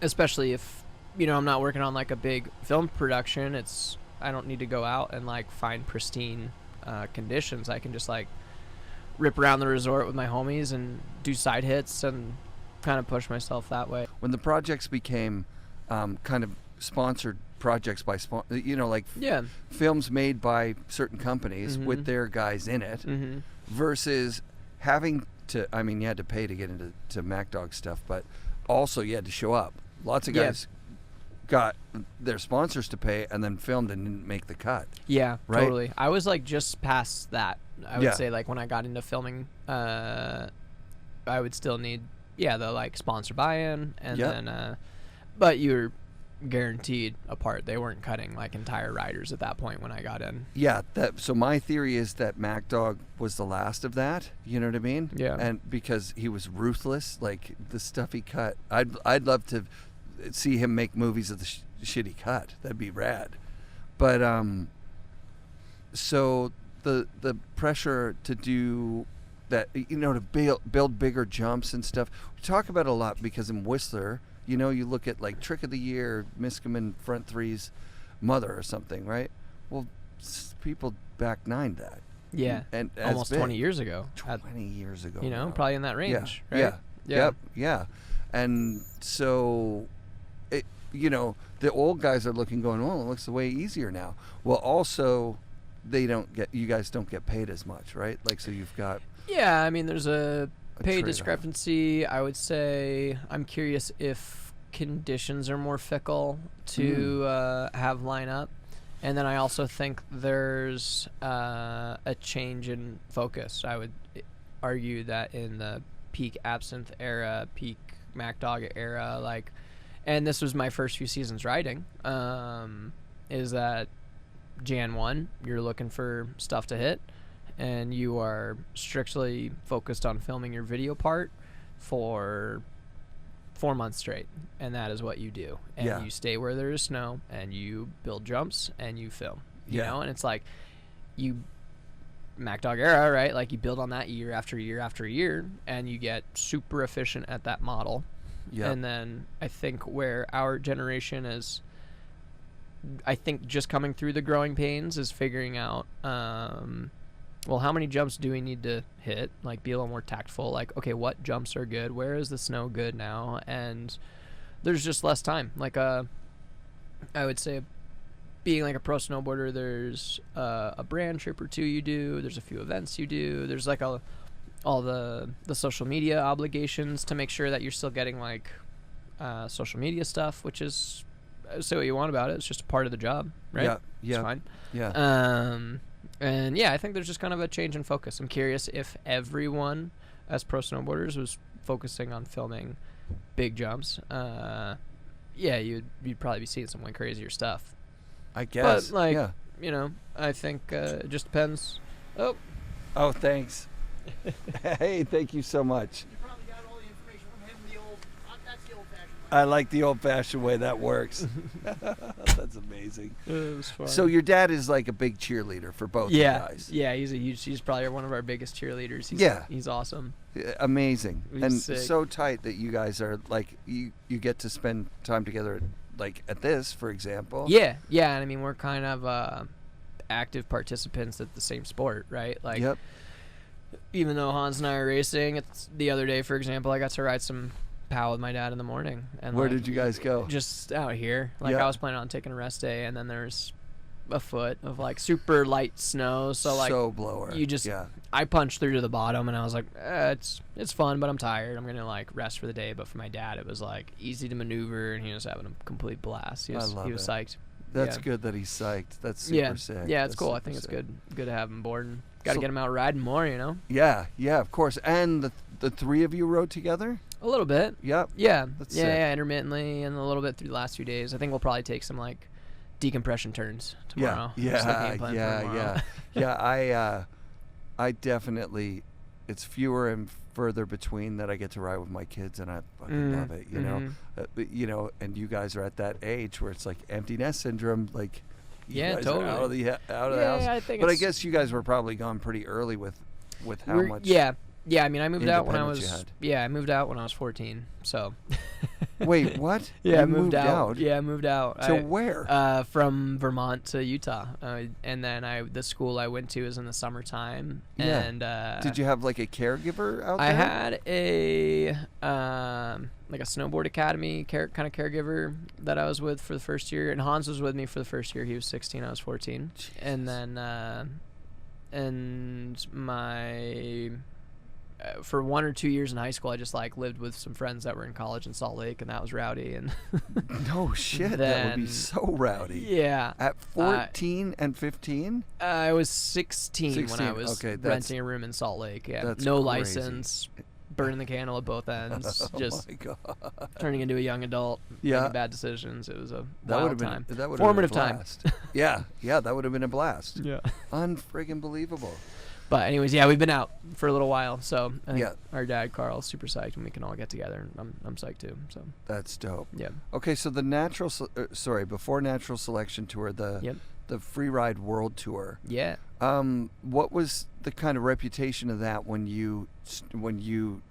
especially if I'm not working on like a big film production, I don't need to go out and like find pristine conditions. I can just like rip around the resort with my homies and do side hits and kind of push myself that way. When the projects became kind of sponsored projects by films made by certain companies with their guys in it, versus having to, you had to pay to get into MacDog stuff, but also you had to show up. Lots of guys got their sponsors to pay and then filmed and didn't make the cut. Yeah, right? Totally. I was like just past that. I would say like when I got into filming, I would still need the like sponsor buy-in, and then but you're guaranteed a part. They weren't cutting like entire riders at that point when I got in. So my theory is that MacDog was the last of that, you know what I mean? And because he was ruthless, like the stuff he cut, I'd love to see him make movies of the shit he cut. That'd be rad. But so the pressure to do that, to build bigger jumps and stuff, we talk about it a lot because in Whistler, you look at like Trick of the Year, Miskimon front threes, Mother or something, right? Well, people back nined that. Yeah. And almost 20 years ago. 20 years ago. Probably in that range, right? Yeah. And so, the old guys are looking going, oh, it looks way easier now. Well, also, you guys don't get paid as much, right? Like, so you've got. Yeah, there's a pay discrepancy. I would say I'm curious if conditions are more fickle to have line up. And then I also think there's a change in focus. I would argue that in the peak Absinthe era, peak MacDog era, and this was my first few seasons riding, is that Jan 1, you're looking for stuff to hit, and you are strictly focused on filming your video part for 4 months straight, and that is what you do. And you stay where there is snow, and you build jumps, and you film. You know, and it's like MacDog era, right? Like you build on that year after year after year, and you get super efficient at that model. And then I think where our generation has I think just coming through the growing pains is figuring out, well, how many jumps do we need to hit? Like, be a little more tactful. Like, okay, what jumps are good? Where is the snow good now? And there's just less time. Like, I would say, being like a pro snowboarder, there's a brand trip or two you do. There's a few events you do. There's like all the social media obligations to make sure that you're still getting like social media stuff, which is, say what you want about it, it's just a part of the job, right? Yeah, it's fine. yeah. And yeah, I think there's just kind of a change in focus. I'm curious if everyone as pro snowboarders was focusing on filming big jumps. Yeah, you'd probably be seeing some way crazier stuff. I guess. But like, yeah. you know, I think it just depends. Oh, thanks. Hey, thank you so much. You probably got all the information from him that's the old-fashioned way. I like the old-fashioned way. That works. That's amazing. It was fun. So your dad is like a big cheerleader for both you guys. Yeah, he's probably one of our biggest cheerleaders. He's awesome. Amazing. He's and sick. So tight that you guys are like, you get to spend time together, like at this, for example. Yeah, and I mean, we're kind of active participants at the same sport, right? Like, Yep. even though Hans and I are racing, it's the other day, for example, I got to ride some POW with my dad in the morning. And Where like, did you guys go? Just out here. Like, Yeah. I was planning on taking a rest day, and then there's a foot of like super light snow. So like, so blower. you just, yeah. I punched through to the bottom, and I was like, it's fun, but I'm tired. I'm gonna like rest for the day. But for my dad, it was like easy to maneuver, and he was having a complete blast. He was psyched. That's Yeah. good that he's psyched. That's super sick. Yeah, it's That's cool. I super think it's sick. good to have him aboard. And got to So- get him out riding more, you know. Yeah, of course. And the three of you rode together? A little bit. Yep. Yeah. That's yeah, sick. yeah, intermittently, and a little bit through the last few days. I think we'll probably take some like decompression turns tomorrow. That's the game plan for tomorrow. Yeah. I definitely, it's fewer and further between that I get to ride with my kids, and I fucking love it, you know. But, you know, and you guys are at that age where it's like empty nest syndrome, like you Yeah, guys totally. are out of the Yeah, house. I think But I it's- guess you guys were probably gone pretty early with how much. Yeah, I mean, I moved out when I independence was you had. I moved out when I was 14. So Wait, what? yeah, You I moved out. Yeah, I moved out. To where? From Vermont to Utah, and then the school I went to was in the summertime. Yeah. And Did you have like a caregiver out there? I had a like a snowboard academy kind of caregiver that I was with for the first year, and Hans was with me for the first year. He was 16, I was 14, and then and my for 1 or 2 years in high school, I just like lived with some friends that were in college in Salt Lake, and that was rowdy. And No shit, that would be Then- so rowdy. yeah, At 14 and 15? I was 16 when I 16, was okay, renting a room in Salt Lake. Yeah, that's no crazy. license, burning the candle at both ends, Oh just my god. turning into a young adult, Yeah. making bad decisions. It was a That would wild have been time. that would Formative have been a time. blast. yeah, that would have been a blast. Yeah. Unfriggin' believable. But anyways, yeah, we've been out for a little while, so I think Yeah. our dad Carl's super psyched when we can all get together, and I'm psyched too. So That's dope. yeah. Okay, so the before Natural Selection Tour, the Free Ride World Tour. Yeah. What was the kind of reputation of that when you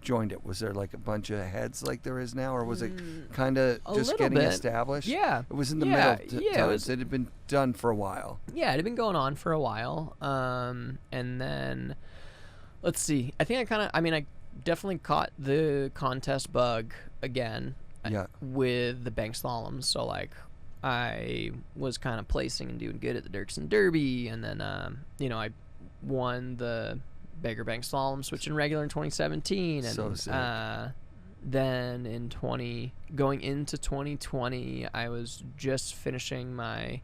joined it? Was there like a bunch of heads like there is now, or was it kind of A just little getting bit. established? Yeah. It was in the Yeah, middle yeah, it times. was- It had been done for a while. Yeah, it had been going on for a while. And then, let's see. I definitely caught the contest bug again Yeah. with the Banked Slalom. So, like, I was kind of placing and doing good at the Dirksen Derby. And then, I won the Beggar Banked Slalom, switching regular in 2017. And, So sick. then going into 2020, I was just finishing my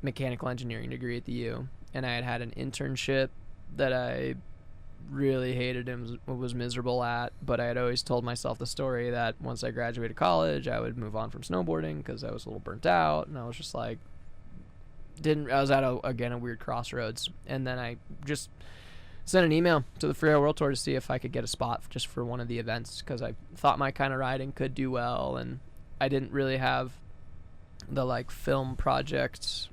mechanical engineering degree at the U, and I had an internship that I really hated and was miserable at, but I had always told myself the story that once I graduated college, I would move on from snowboarding because I was a little burnt out, and I was just like, I was at a weird crossroads, and then I just sent an email to the Free Ride World Tour to see if I could get a spot just for one of the events, because I thought my kind of riding could do well, and I didn't really have the like film project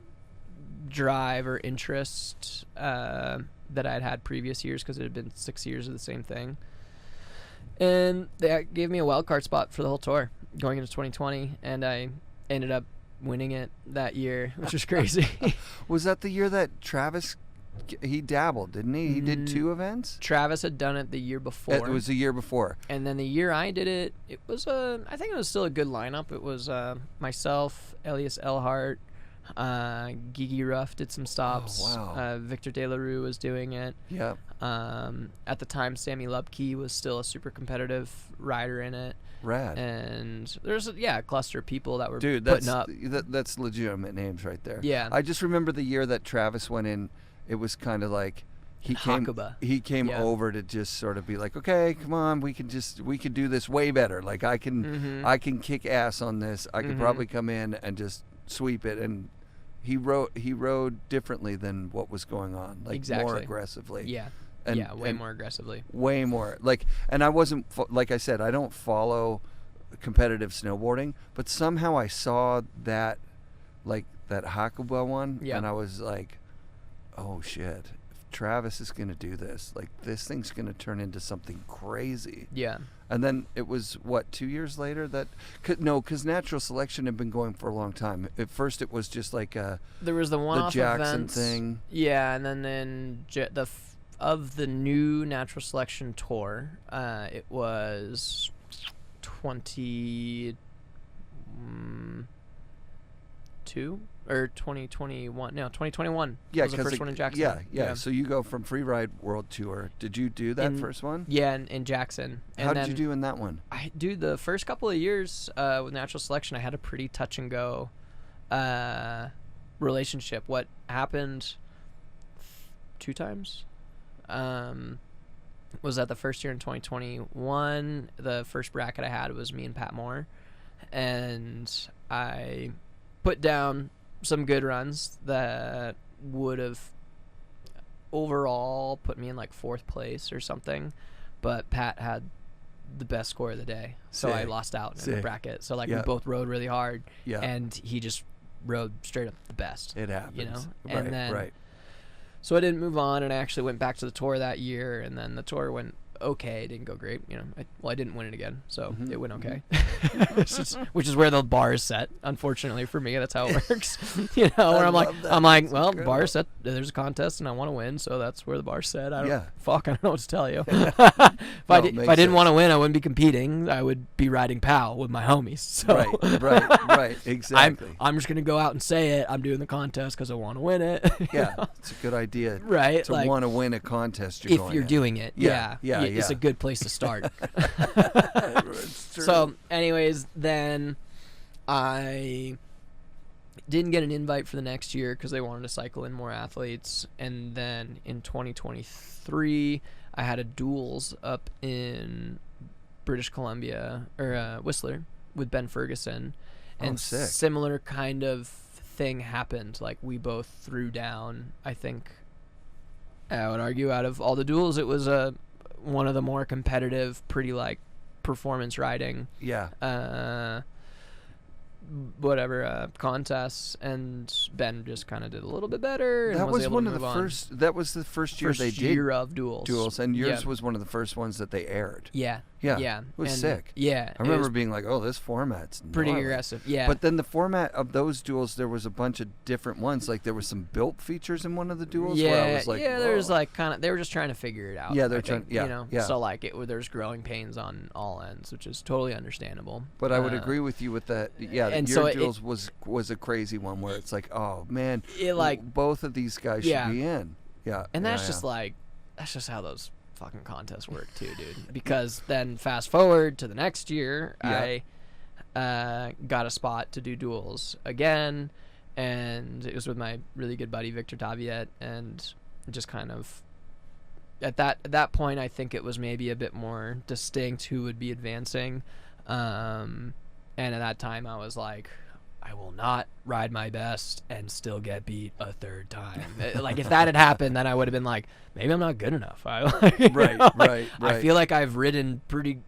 drive or interest that I'd had previous years, because it had been 6 years of the same thing. And they gave me a wild card spot for the whole tour going into 2020, and I ended up winning it that year, which was crazy. Was that the year that Travis, he dabbled, didn't he? He did 2 events? Travis had done it the year before. It was the year before. And then the year I did it, it was I think it was still a good lineup. It was myself, Elias Elhart, Gigi Ruff did some stops. Oh, wow. Victor De La Rue was doing it. Yep. At the time, Sammy Lubke was still a super competitive rider in it. Rad. And there's a cluster of people that were Dude, putting up. that's legitimate names right there. Yeah. I just remember the year that Travis went in. It was kind of like he came Yeah. over to just sort of be like, okay, come on, we can do this way better. Like I can kick ass on this. I could probably come in and just sweep it. And he rode differently than what was going on, like more aggressively. Yeah. More aggressively. Way more. Like, and I wasn't, like I said, I don't follow competitive snowboarding, but somehow I saw that, like that Hakuba one, and I was like, oh shit, if Travis is going to do this, like this thing's going to turn into something crazy. Yeah. And then it was, 2 years later that, because natural selection had been going for a long time. At first it was just like there was the one-off Jackson events. thing. Yeah, and then of the new natural selection tour, it was 2022 or 2021. No, 2021. Yeah, was the first one in Jackson. Yeah. So you go from Freeride World Tour. Did you do that first one? Yeah, in Jackson. And how did you do in that one? The first couple of years with natural selection, I had a pretty touch and go relationship. What happened 2 times? Was that the first year in 2021, the first bracket I had was me and Pat Moore, and I put down some good runs that would have overall put me in like 4th place or something, but Pat had the best score of the day, so I lost out in the bracket. So we both rode really hard, and he just rode straight up the best. It happens, you know. Right, and then, right. So I didn't move on, and I actually went back to the tour that year, and then the tour went okay. It didn't go great, you know. I didn't win it again, so it went okay. Which is where the bar is set. Unfortunately for me, that's how it works. You know, where I'm like, well, bar set. There's a contest, and I want to win, so that's where the bar's set. I don't know what to tell you. If I didn't want to win, I wouldn't be competing. I would be riding POW with my homies. So right, exactly. I'm just gonna go out and say it. I'm doing the contest because I want to win it. Yeah, it's a good idea. Right, to want to win a contest. If you're doing it, it's a good place to start. So, anyways, then I didn't get an invite for the next year because they wanted to cycle in more athletes. And then in 2023, I had a duels up in British Columbia, or Whistler, with Ben Ferguson. And similar kind of thing happened. Like, we both threw down, I think, I would argue, out of all the duels, it was one of the more competitive, pretty performance riding contests, and Ben just kind of did a little bit better. That and was able one to of the move first. That was the first year they did of duels, and yours was one of the first ones that they aired. Yeah. It was sick. Yeah, I remember being like, "Oh, this format's pretty gnarly." aggressive." Yeah, but then the format of those duels, there was a bunch of different ones. Like there was some built features in one of the duels. Where I was like, there was they were just trying to figure it out. Yeah, they're trying. You know, so there's growing pains on all ends, which is totally understandable. But I would agree with you with that. Yeah, and your duels was a crazy one where it's like, oh man, both of these guys should be in. Yeah, and that's just how those fucking contests work too, dude. Because then fast forward to the next year, I got a spot to do duels again, and it was with my really good buddy Victor Taviet, and just kind of at that point, I think it was maybe a bit more distinct who would be advancing, and at that time I was like, I will not ride my best and still get beat a 3rd time. If that had happened, then I would have been like, maybe I'm not good enough. Right. I feel like I've ridden pretty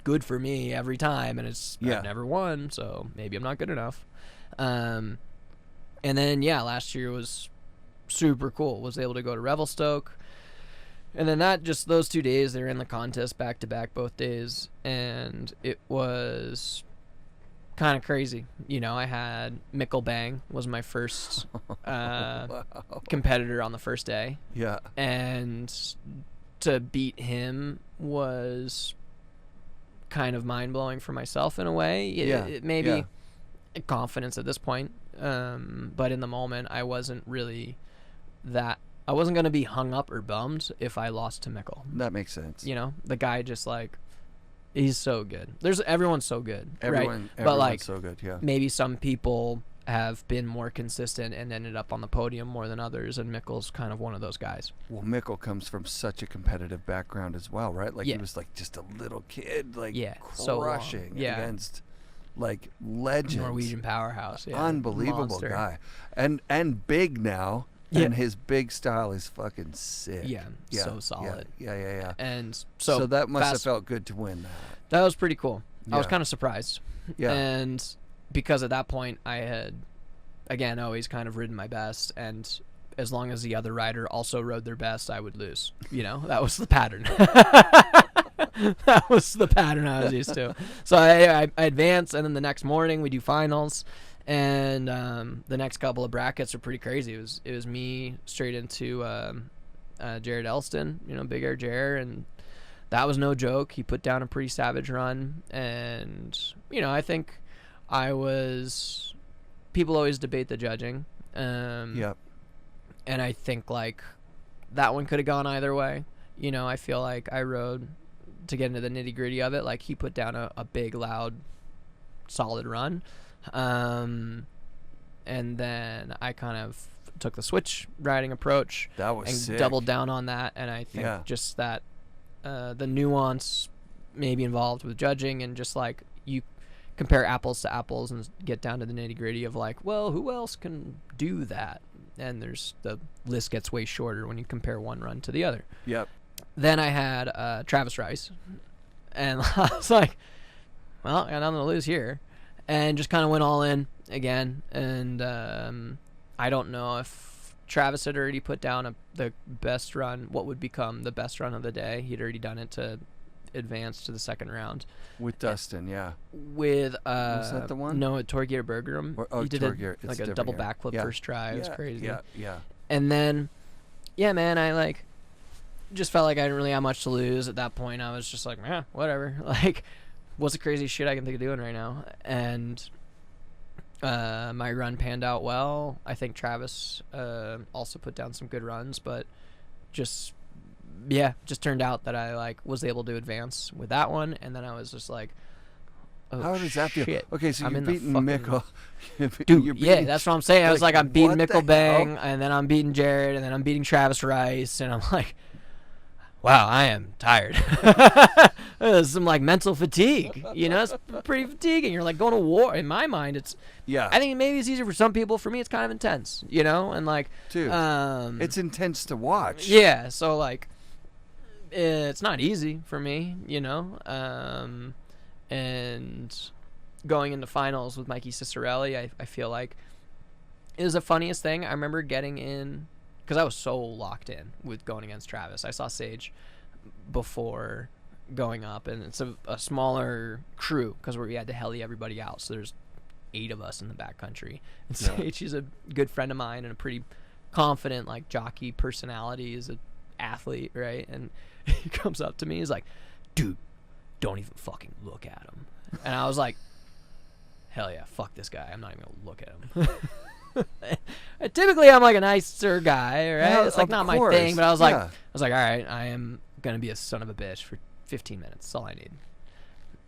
good for me every time, and I've never won, so maybe I'm not good enough. And then last year was super cool. Was able to go to Revelstoke, and then those 2 days they were in the contest back to back both days, and it was kind of crazy. You know, I had Mikkel Bang was my first Wow. competitor on the first day. Yeah. And to beat him was kind of mind-blowing for myself in a way. It maybe confidence at this point. But in the moment, I wasn't really I wasn't going to be hung up or bummed if I lost to Mikkel. That makes sense. You know, the guy just like, he's so good. Everyone's so good, right? But Everyone's like, so good, yeah. maybe some people have been more consistent and ended up on the podium more than others, and Mikkel's kind of one of those guys. Well, Mikkel comes from such a competitive background as well, right? Like, Yeah. he was like just a little kid, like so long. crushing Yeah. against like legends. Norwegian powerhouse. Yeah. Unbelievable Monster. guy. And big now. Yeah. And his big style is fucking sick. Yeah, so solid. Yeah. And So that must have fast- felt good to win that. That was pretty cool. I was Yeah. kind of surprised. Yeah. And because at that point I had, again, always kind of ridden my best, and as long as the other rider also rode their best, I would lose. You know, that was the pattern. That was the pattern I was used to. So I advanced, and then the next morning we do finals. And the next couple of brackets are pretty crazy. It was me straight into Jared Elston, you know, Big Air Jared, and that was no joke. He put down a pretty savage run, and you know, I think people always debate the judging. Yep. And I think like that one could have gone either way. You know, I feel like I rode to get into the nitty gritty of it. Like he put down a big, loud, solid run. And then I kind of took the switch riding approach That was and sick. doubled down on that. And I think just that the nuance maybe involved with judging, and just like you compare apples to apples and get down to the nitty gritty of like, well, who else can do that? And the list gets way shorter when you compare one run to the other. Yep. Then I had Travis Rice, and I was like, well, I got nothing to lose here. And just kind of went all in again. And I don't know if Travis had already put down the best run, what would become the best run of the day. He'd already done it to advance to the second round. With Dustin, yeah. With Was that the one? No, Torgeir Bergerum. Oh, He did Torgeir. It's like a different double here. backflip Yeah. first try. It was crazy. Yeah. And then, yeah, man, I like just felt like I didn't really have much to lose at that point. I was just like, whatever. Like, what's the craziest shit I can think of doing right now? And my run panned out well. I think Travis also put down some good runs, but just turned out that I like was able to advance with that one. And then I was just like, oh, How does that feel? shit. Okay, so I'm you're in the beating fucking- Mikkel. Dude, You're yeah, beating- that's what I'm saying. I was like, I'm beating what the Mikkel Bang, hell? and then I'm beating Jared, and then I'm beating Travis Rice, and I'm like, wow, I am tired. There's some like mental fatigue, you know, it's pretty fatiguing. You're like going to war. In my mind, Yeah. I think maybe it's easier for some people. For me, it's kind of intense, you know, and like, Dude, it's intense to watch. yeah, so like, it's not easy for me, you know, and going into finals with Mikey Cicerelli, I feel like it was the funniest thing. I remember getting in, because I was so locked in with going against Travis. I saw Sage before going up, and it's a smaller crew because we had to heli everybody out, so there's 8 of us in the backcountry. And Yeah. Sage, he's a good friend of mine and a pretty confident like jockey personality, is an athlete, right? And he comes up to me, he's like, dude, don't even fucking look at him. And I was like, hell yeah, fuck this guy, I'm not even gonna look at him. Typically I'm like a nicer guy, right? Yeah, It's like of not course. my thing, but I was Yeah. like, all right, I am gonna be a son of a bitch for 15 minutes, that's all I need.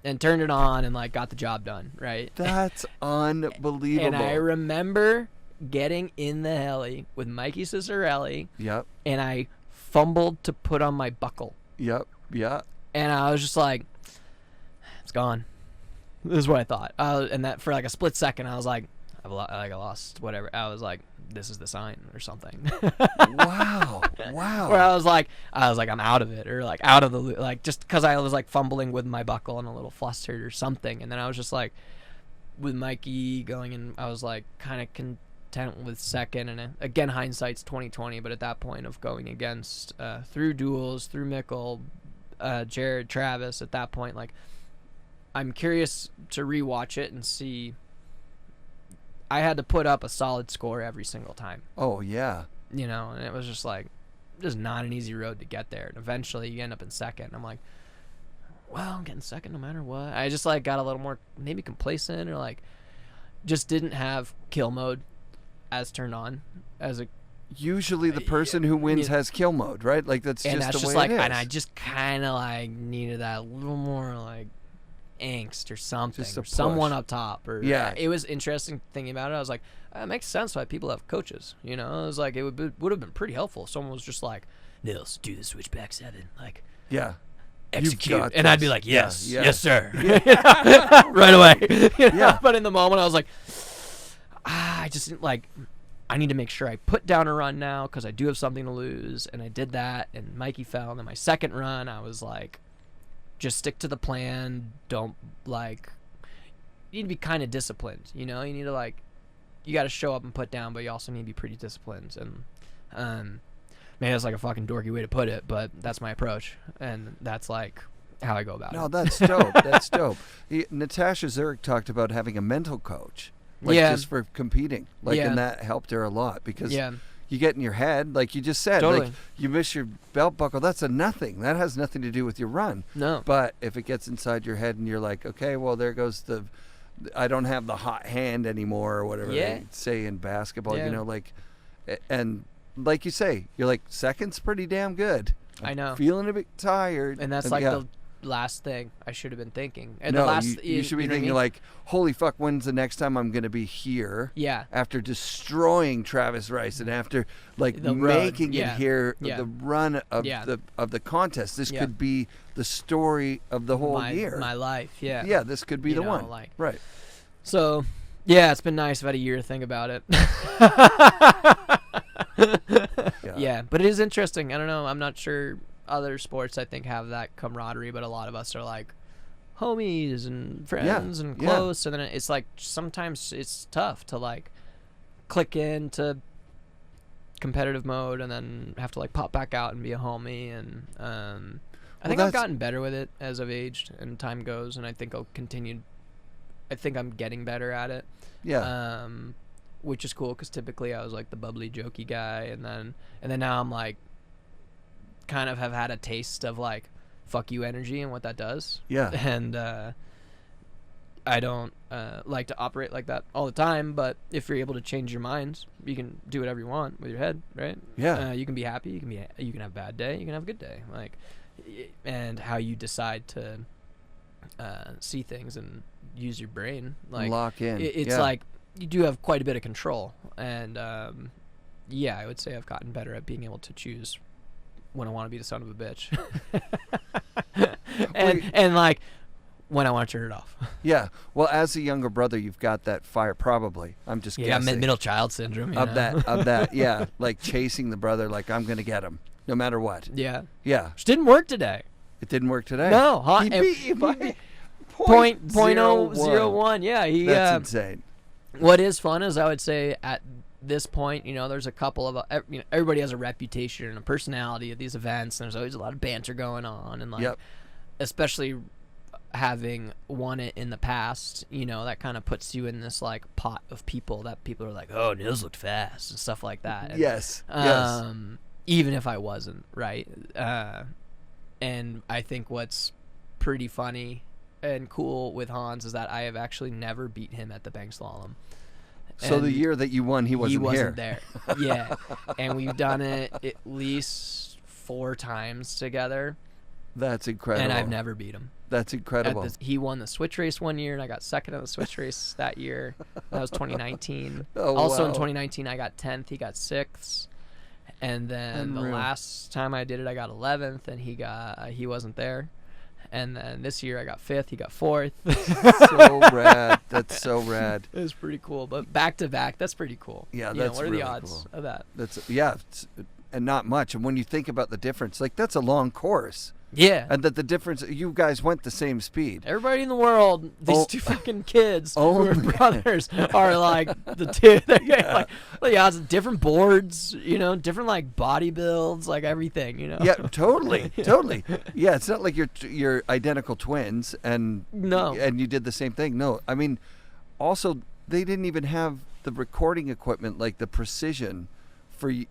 And turned it on and like got the job done, right? That's unbelievable. And I remember getting in the heli with Mikey Cicerelli, Yep. and I fumbled to put on my buckle. Yep. Yeah. And I was just like, it's gone. This is what I thought. And that for like a split second, I was like, I lost whatever. I was like, this is the sign or something. Wow. Wow. Where I was like, I'm out of it, or like out of the like, just because I was like fumbling with my buckle and a little flustered or something. And then I was just like, with Mikey going in, I was like kind of content with second. And again, hindsight's 20/20. But at that point of going against through duels, through Mikkel, Jared, Travis, at that point, like I'm curious to rewatch it and see. I had to put up a solid score every single time. Oh, yeah. You know, and it was just like, just not an easy road to get there. And eventually you end up in second. I'm like, well, I'm getting second no matter what. I just like got a little more maybe complacent, or like just didn't have kill mode as turned on as a. Usually the person who wins has kill mode, right? Like that's and just that's the just way like, it is. and I just kind of like needed that little more like angst or something, Just a or someone push. up top, or Yeah. It was interesting thinking about it. I was like, it makes sense why people have coaches. You know, it was like it would have been pretty helpful if someone was just like, Nils, do the switchback 7, like. Yeah. Execute, got and I'd this. be like, Yeah, yes, yeah. yes, sir, right away. You know? Yeah. But in the moment, I was like, I just didn't like. I need to make sure I put down a run now because I do have something to lose, and I did that. And Mikey fell, and then my second run, I was like, just stick to the plan. Don't like. You need to be kind of disciplined, you know. You need to like, you got to show up and put down, but you also need to be pretty disciplined. And maybe that's like a fucking dorky way to put it, but that's my approach, and that's like how I go about it. No, that's dope. That's dope. Natasha Zurich talked about having a mental coach, like Yeah. just for competing, like, Yeah. and that helped her a lot because Yeah. you get in your head, like you just said, Totally. like you miss your belt buckle. That's a nothing. That has nothing to do with your run. No. But if it gets inside your head and you're like, okay, well, there goes I don't have the hot hand anymore, or whatever Yeah. they say in basketball, Yeah. you know, like, and like you say, you're like, second's pretty damn good. I know. Feeling a bit tired. And that's like yeah. the last thing I should have been thinking. And No, the last, you should be know what I thinking mean? like, holy fuck, when's the next time I'm going to be here? Yeah. After destroying Travis Rice and after like The road, making yeah, it here, yeah. the run of Yeah. the contest. This Yeah. could be the story of the whole year. My life, yeah. Yeah, this could be You the know, one. like- Right. So, yeah, it's been nice. I've had a year to think about it. Yeah, but it is interesting. I don't know. I'm not sure other sports, I think, have that camaraderie, but a lot of us are like homies and friends and yeah. close. And then it's like sometimes it's tough to like click into competitive mode and then have to like pop back out and be a homie. And I think I've gotten better with it as I've aged and time goes, and I think I'll continue. I think I'm getting better at it. Yeah. Which is cool because typically I was like the bubbly, jokey guy, and then now I'm like, kind of have had a taste of like, fuck you energy and what that does. Yeah. And I don't like to operate like that all the time, but if you're able to change your mind, you can do whatever you want with your head, right? Yeah. You can be happy. You can have a bad day. You can have a good day. Like, and how you decide to see things and use your brain, like Lock in. it's Yeah. like you do have quite a bit of control, and yeah, I would say I've gotten better at being able to choose when I want to be the son of a bitch, and like when I want to turn it off. Yeah. Well, as a younger brother, you've got that fire. Probably. I'm just Yeah, guessing. middle child syndrome. You Of know? that. Yeah. Like chasing the brother. Like I'm gonna get him, no matter what. Yeah, Yeah. which didn't work today. It didn't work today. No, huh? He beat you by Point 0.01. 0.001. Yeah, he. That's insane. What is fun is I would say at this point, you know, there's a couple of everybody has a reputation and a personality at these events, and there's always a lot of banter going on, and like, Yep. especially having won it in the past, you know, that kind of puts you in this like pot of people that people are like, oh, Nils looked fast and stuff like that. And, Yes. Yes. even if I wasn't, right? And I think what's pretty funny and cool with Hans is that I have actually never beat him at the Banked Slalom. So the And year that you won, he wasn't here. there. Yeah. And we've done it at least 4 times together, That's incredible. and I've never beat him. That's incredible. He won the switch race one year, and I got second in the switch race that year. That was 2019. Oh, Also in wow. 2019, I got 10th. He got 6th. And then the Unreal. last time I did it, I got 11th, and he wasn't there. And then this year, I got 5th. He got 4th. So rad. That's so rad. It was pretty cool. But back to back, that's pretty cool. Yeah, You know, that's what are really the odds cool. of that? That's and not much. And when you think about the difference, like that's a long course. Yeah. And that the difference, you guys went the same speed. Everybody in the world, these two fucking kids who are Only- brothers are like the two. Like, it's different boards, different like body builds, like everything, Yeah, totally. Yeah, it's not like you're identical twins and No. and you did the same thing. No, I mean, also they didn't even have the recording equipment, like the precision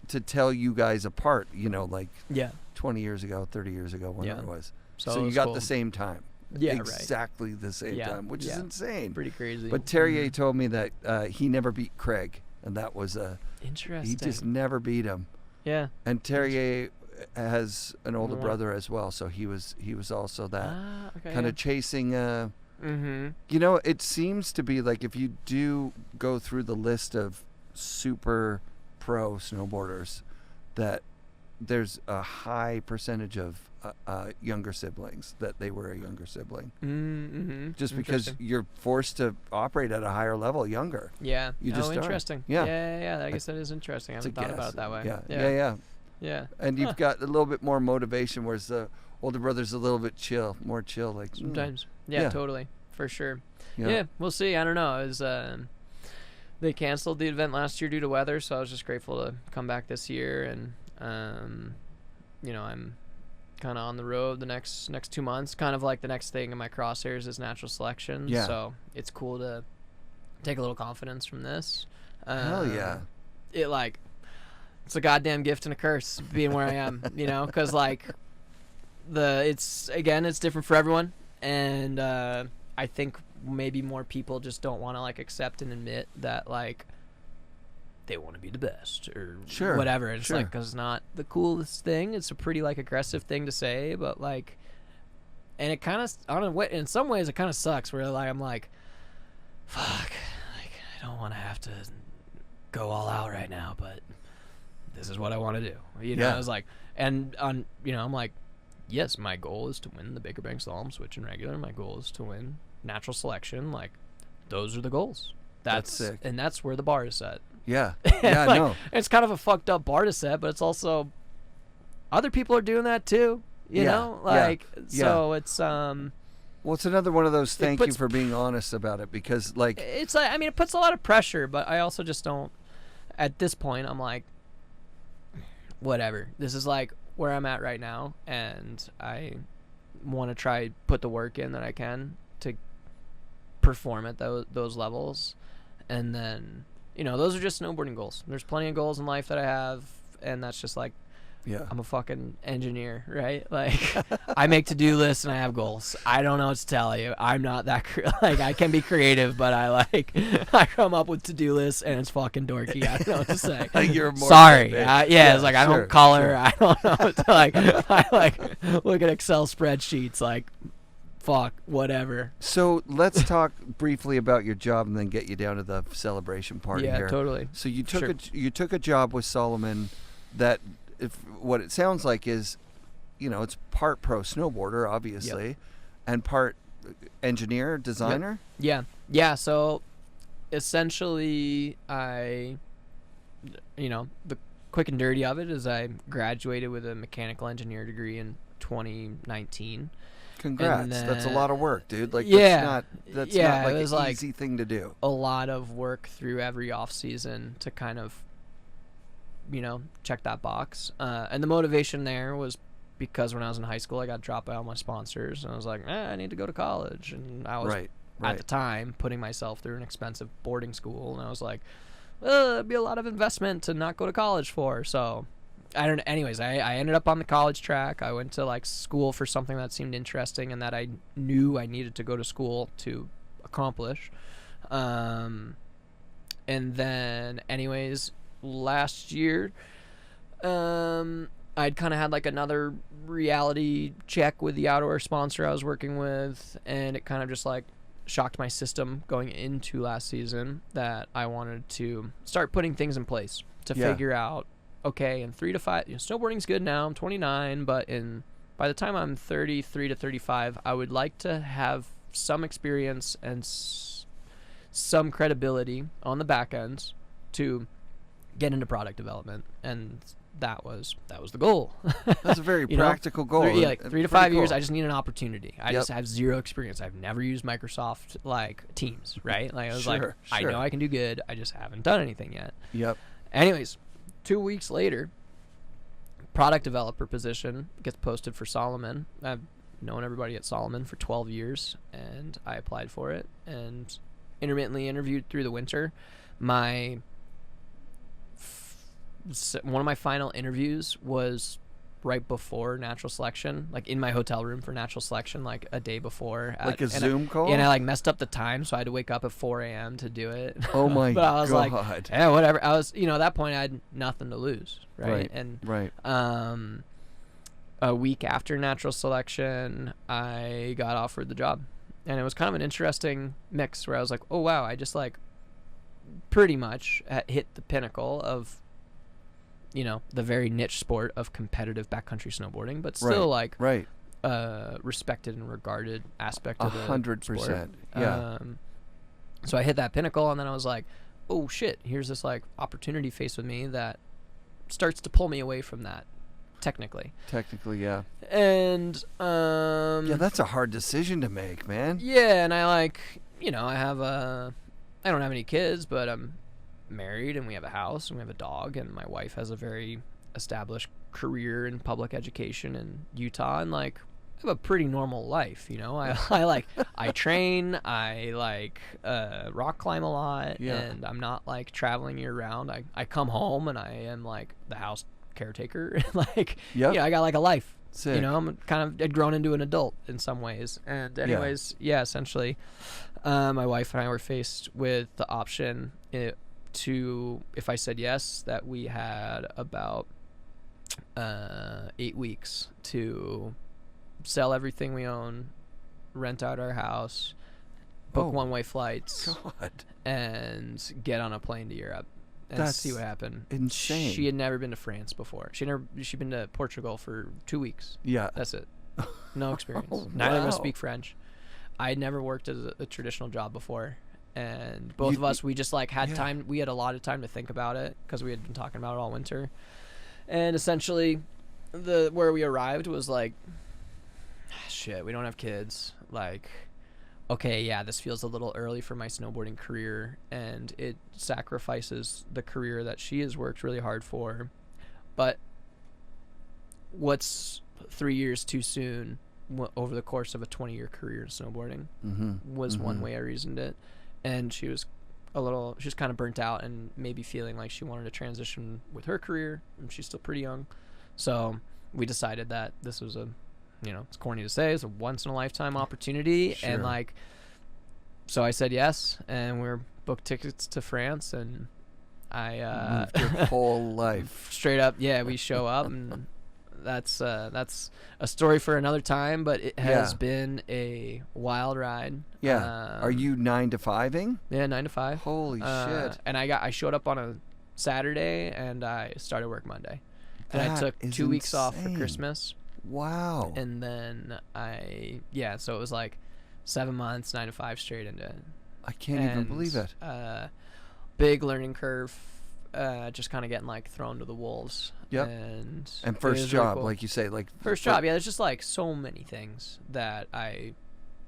to tell you guys apart. Like Yeah. 20 years ago, 30 years ago, whenever Yeah. it was. So So it you was got cool. the same time. Yeah, right. Exactly the same Yeah, time, which is yeah. insane. Pretty crazy. But Terrier told me that he never beat Craig, and that was Interesting. he just never beat him. Yeah. And Terrier has an older More. brother as well, so he was also that Okay. kind of chasing. Mm-hmm. It seems to be like if you do go through the list of super pro snowboarders, that there's a high percentage of younger siblings, that they were a younger sibling. Mm-hmm. Just because you're forced to operate at a higher level younger. Yeah. You just are. interesting. Yeah. Yeah. I guess that is interesting. I It's a haven't thought about guess. it that way. Yeah. Yeah. And you've got a little bit more motivation, whereas the older brother's a little bit more chill. Like Sometimes. Yeah, Yeah. totally. For sure. Yeah. Yeah, we'll see. I don't know. It was, they canceled the event last year due to weather, so I was just grateful to come back this year. And, I'm kind of on the road the next 2 months. Kind of like the next thing in my crosshairs is natural selection. Yeah. So it's cool to take a little confidence from this. Hell yeah. It's a goddamn gift and a curse being where I am, because like it's different for everyone, and I think maybe more people just don't want to like accept and admit that like they want to be the best or Sure, whatever. It's sure. like, 'cause it's not the coolest thing. It's a pretty like aggressive thing to say, but like, and it kind of, I don't know what, in some ways it kind of sucks where like I'm like, fuck, like I don't want to have to go all out right now, but this is what I want to do. Yeah. I was like, and on, I'm like, yes, my goal is to win the Baker Banked Slalom switch and regular. My goal is to win natural selection. Like, those are the goals. That's sick. And that's where the bar is set. Yeah. Yeah, Like, no. It's kind of a fucked up bar to set, but it's also other people are doing that too. You Yeah, know, yeah, like yeah. so it's Well, it's another one of those thank you puts- for being honest about it, because like it's like, I mean, it puts a lot of pressure, but I also just don't. At this point, I'm like, whatever. This is like where I'm at right now, and I want to try put the work in that I can to perform at those levels, and then those are just snowboarding goals. There's plenty of goals in life that I have, and that's just like, yeah. I'm a fucking engineer, right? Like, I make to-do lists and I have goals. I don't know what to tell you. I'm not that like, I can be creative, but I come up with to-do lists and it's fucking dorky. I don't know what to say. You're more Sorry. than Yeah, it's like I sure, don't color. sure. I don't know what to like. I like look at Excel spreadsheets. Like, fuck, whatever. So let's talk briefly about your job and then get you down to the celebration party Yeah, here. totally. So you took Sure. you took a job with Salomon that, if what it sounds like is, it's part pro snowboarder, obviously, and part engineer, designer. Yeah. So essentially, the quick and dirty of it is I graduated with a mechanical engineer degree in 2019. Congrats. And That's a lot of work, dude. Like, Yeah. that's Yeah, not like it was an like- easy thing to do. A lot of work through every off season to kind of, check that box. And the motivation there was because when I was in high school, I got dropped by all my sponsors, and I was like, I need to go to college. And I was, Right. at the time, putting myself through an expensive boarding school, and I was like, it'd be a lot of investment to not go to college for. So, I ended up on the college track. I went to like school for something that seemed interesting and that I knew I needed to go to school to accomplish. And then, anyways, last year, I'd kind of had like another reality check with the outdoor sponsor I was working with, and it kind of just like shocked my system going into last season that I wanted to start putting things in place to Yeah. figure out, okay, in 3 to 5, snowboarding's good now, I'm 29, but by the time I'm 33 to 35, I would like to have some experience and some credibility on the back ends to get into product development and that was the goal. That's a very You know? practical goal. Yeah, like and 3 to pretty 5 years. cool. I just need an opportunity. I Yep. just have zero experience. I've never used Microsoft like Teams, right? Like I was like, Sure, I sure. know I can do good. I just haven't done anything yet. Yep. Anyways, 2 weeks later, product developer position gets posted for Salomon. I've known everybody at Salomon for 12 years, and I applied for it and intermittently interviewed through the winter. One of my final interviews was right before natural selection, like in my hotel room for natural selection, like a day before. Like a Zoom call? Yeah, and I like messed up the time, so I had to wake up at 4 a.m. to do it. Oh my But I was God. like, yeah, whatever. I was, at that point I had nothing to lose, right? Right, And right. a week after natural selection, I got offered the job, and it was kind of an interesting mix where I was like, oh wow, I just like pretty much hit the pinnacle of the very niche sport of competitive backcountry snowboarding, but still like Right. respected and regarded aspect of the 100%. sport. Yeah. So I hit that pinnacle, and then I was like, oh shit, here's this like opportunity faced with me that starts to pull me away from that technically. Technically, yeah. And Yeah, that's a hard decision to make, man. yeah, and I like, I don't have any kids, but I'm married, and we have a house, and we have a dog, and my wife has a very established career in public education in Utah, and like I have a pretty normal life, I train, I like rock climb a lot, Yeah. and I'm not like traveling year round. I come home and I am like the house caretaker. Like Yep. I got like a life. Sick. I'm kind of had grown into an adult in some ways. And anyways, essentially, my wife and I were faced with the option if I said yes, that we had about 8 weeks to sell everything we own, rent out our house, book one-way flights, God. and get on a plane to Europe and That's see what happened. insane. She had never been to France before. She'd been to Portugal for 2 weeks. Yeah. That's it. No experience. Oh, Neither of us wow. speak French. I had never worked as a traditional job before, and both You- of us, we just like had yeah. time. We had a lot of time to think about it because we had been talking about it all winter. And essentially, where we arrived was like, shit, we don't have kids. Like, okay, yeah, this feels a little early for my snowboarding career, and it sacrifices the career that she has worked really hard for. But what's 3 years too soon over the course of a 20-year career in snowboarding was one way I reasoned it. And she was kind of burnt out and maybe feeling like she wanted to transition with her career, and she's still pretty young. So we decided that this was it's corny to say, it's a once in a lifetime opportunity. Sure. And like, so I said yes, and we're booked tickets to France, and I Moved your whole life. straight up, yeah, we show up, and that's a story for another time, but it has Yeah. been a wild ride. Yeah. Are you 9 to 5ing? Yeah, 9 to 5. Holy shit. And I showed up on a Saturday, and I started work Monday, and I That took is 2 weeks off for insane. Christmas, Wow. and then so it was like 7 months, 9 to 5 straight into it. I can't even believe it. Big learning curve. Just kind of getting like thrown to the wolves. Yep. And And it first was job, really cool. like you say, like First job, yeah. There's just like so many things that I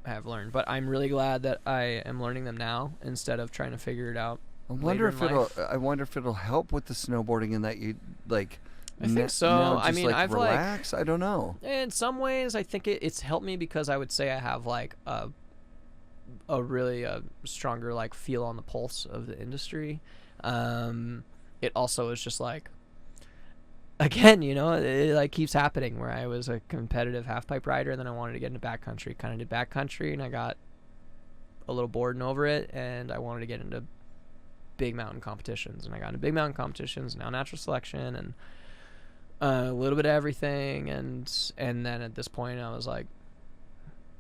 have learned, but I'm really glad that I am learning them now instead of trying to figure it out. I wonder later if in life. I wonder if it'll help with the snowboarding in that you like. I think so. Now I just, mean, like, I've relax. I don't know. in some ways, I think it's helped me because I would say I have like a really stronger like feel on the pulse of the industry. It also is just like, again, it like keeps happening where I was a competitive halfpipe rider, and then I wanted to get into backcountry. Kind of did backcountry, and I got a little bored and over it, and I wanted to get into big mountain competitions, and I got into big mountain competitions, now natural selection, and a little bit of everything, and then at this point I was like,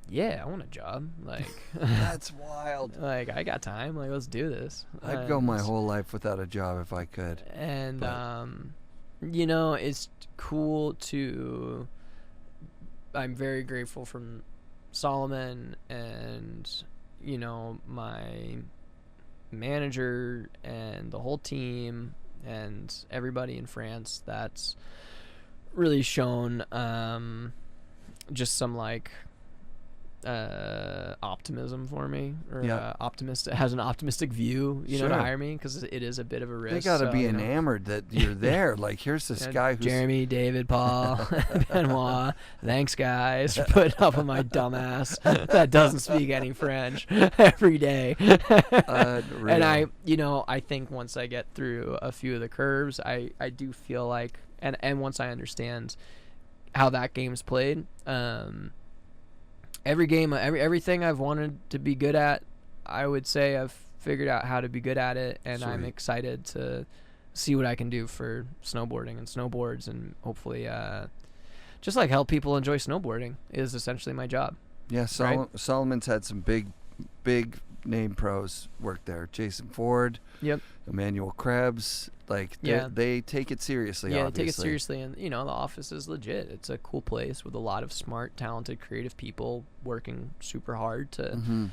yeah, I want a job. Like, That's wild. like I got time. Like, let's do this. I'd go my whole life without a job if I could. And but- it's cool to. I'm very grateful from Salomon and my manager and the whole team and everybody in France that's really shown just some like optimism for me, or has an optimistic view, you know, to hire me, because it is a bit of a risk. They got to be enamored that you're there. Like, here's this guy who's Jeremy, David, Paul, Benoit. Thanks, guys, for putting up with my dumbass that doesn't speak any French every day. And I think once I get through a few of the curves, I do feel like, and once I understand how that game's played, everything I've wanted to be good at, I would say I've figured out how to be good at it, and I'm excited to see what I can do for snowboarding and snowboards, and hopefully just like help people enjoy snowboarding is essentially my job. Yeah, Salomon's had some big name pros work there. Jason Ford, Emmanuel Krebs, like they take it seriously. Yeah, they take it seriously, and the office is legit. It's a cool place with a lot of smart, talented, creative people working super hard to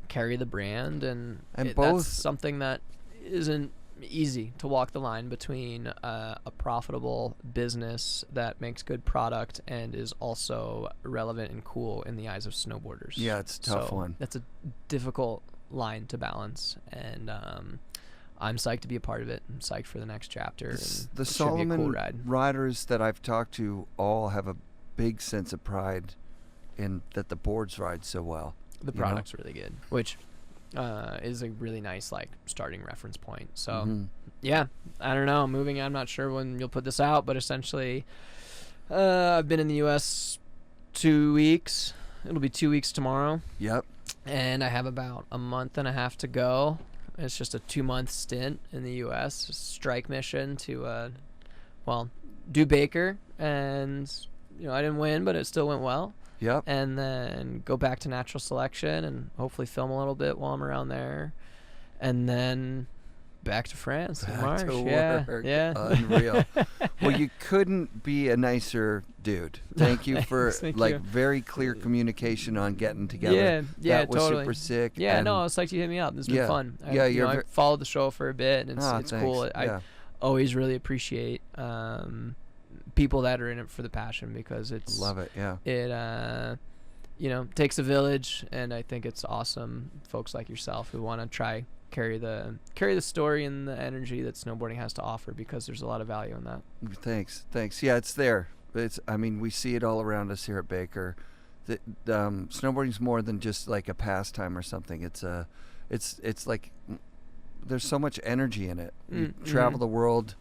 carry the brand, and that's something that isn't easy, to walk the line between a profitable business that makes good product and is also relevant and cool in the eyes of snowboarders. Yeah, it's a tough one. That's a difficult line to balance, and I'm psyched to be a part of it. I'm psyched for the next chapter. The Salomon riders that I've talked to all have a big sense of pride in that the boards ride so well. The product's really good, which is a really nice starting reference point. So yeah, I don't know. I'm not sure when you'll put this out, but essentially I've been in the US 2 weeks. It'll be 2 weeks tomorrow. Yep. And I have about a month and a half to go. It's just a 2-month stint in the US, strike mission to do Baker, and I didn't win, but it still went well. Yep. And then go back to natural selection and hopefully film a little bit while I'm around there. And then back to France in March. Yeah. Unreal. Well, you couldn't be a nicer dude. Thank you for very clear communication on getting together. Yeah, that was totally. Super sick. Yeah, no, it's like you hit me up. It's been fun. I followed the show for a bit, and it's cool. I always really appreciate people that are in it for the passion, because it's love it. Yeah, it takes a village, and I think it's awesome folks like yourself who want to try carry the story and the energy that snowboarding has to offer, because there's a lot of value in that. Thanks. Yeah, it's there. We see it all around us here at Baker. Snowboarding's more than just like a pastime or something. It's like there's so much energy in it. You travel the world,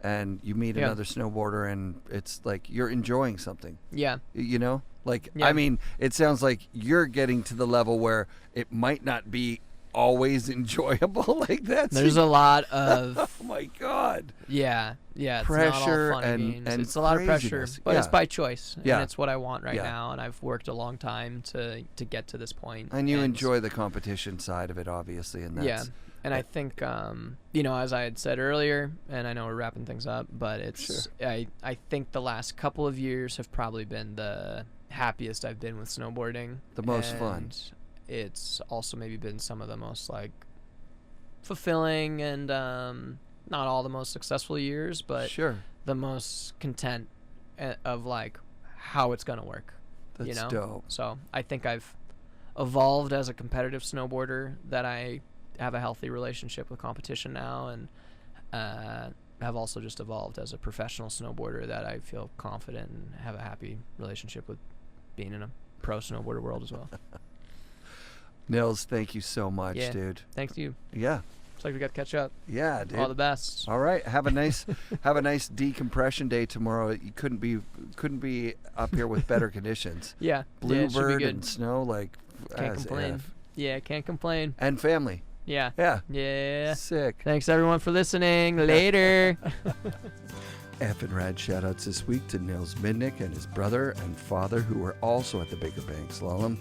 and you meet another snowboarder, and it's like you're enjoying something. Yeah. I mean, it sounds like you're getting to the level where it might not be always enjoyable like that. There's a lot of oh my god. Yeah. Pressure, it's not all fun and it's a lot of pressure, but it's by choice. Yeah. And it's what I want right now, and I've worked a long time to get to this point. And you enjoy the competition side of it, obviously, and that's and I think as I had said earlier, and I know we're wrapping things up, but it's I think the last couple of years have probably been the happiest I've been with snowboarding. The most fun. It's also maybe been some of the most fulfilling and not all the most successful years, but the most content of how it's gonna work. That's dope. So I think I've evolved as a competitive snowboarder, that I have a healthy relationship with competition now, and have also just evolved as a professional snowboarder, that I feel confident and have a happy relationship with being in a pro snowboarder world as well. Nils, thank you so much, dude. Thanks to you. Yeah. It's like we got to catch up. Yeah, dude. All the best. All right. Have a nice decompression day tomorrow. You couldn't be up here with better conditions. Yeah. Bluebird and snow, can't complain. Yeah, can't complain. And family. Yeah. Yeah. Yeah. Sick. Thanks everyone for listening. Later. FNRad shoutouts this week to NIls Mindnich and his brother and father, who were also at the Baker Banked Slalom.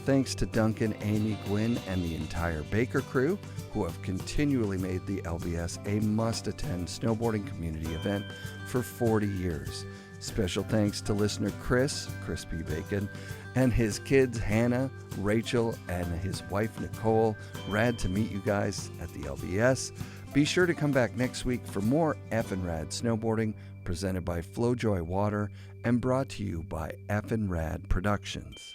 Thanks to Duncan, Amy, Gwynn, and the entire Baker crew, who have continually made the LBS a must-attend snowboarding community event for 40 years. Special thanks to listener Chris, Crispy Bacon, and his kids Hannah, Rachel, and his wife Nicole. Rad to meet you guys at the LBS. Be sure to come back next week for more FNRad snowboarding presented by Flojoy Water and brought to you by FNRad Productions.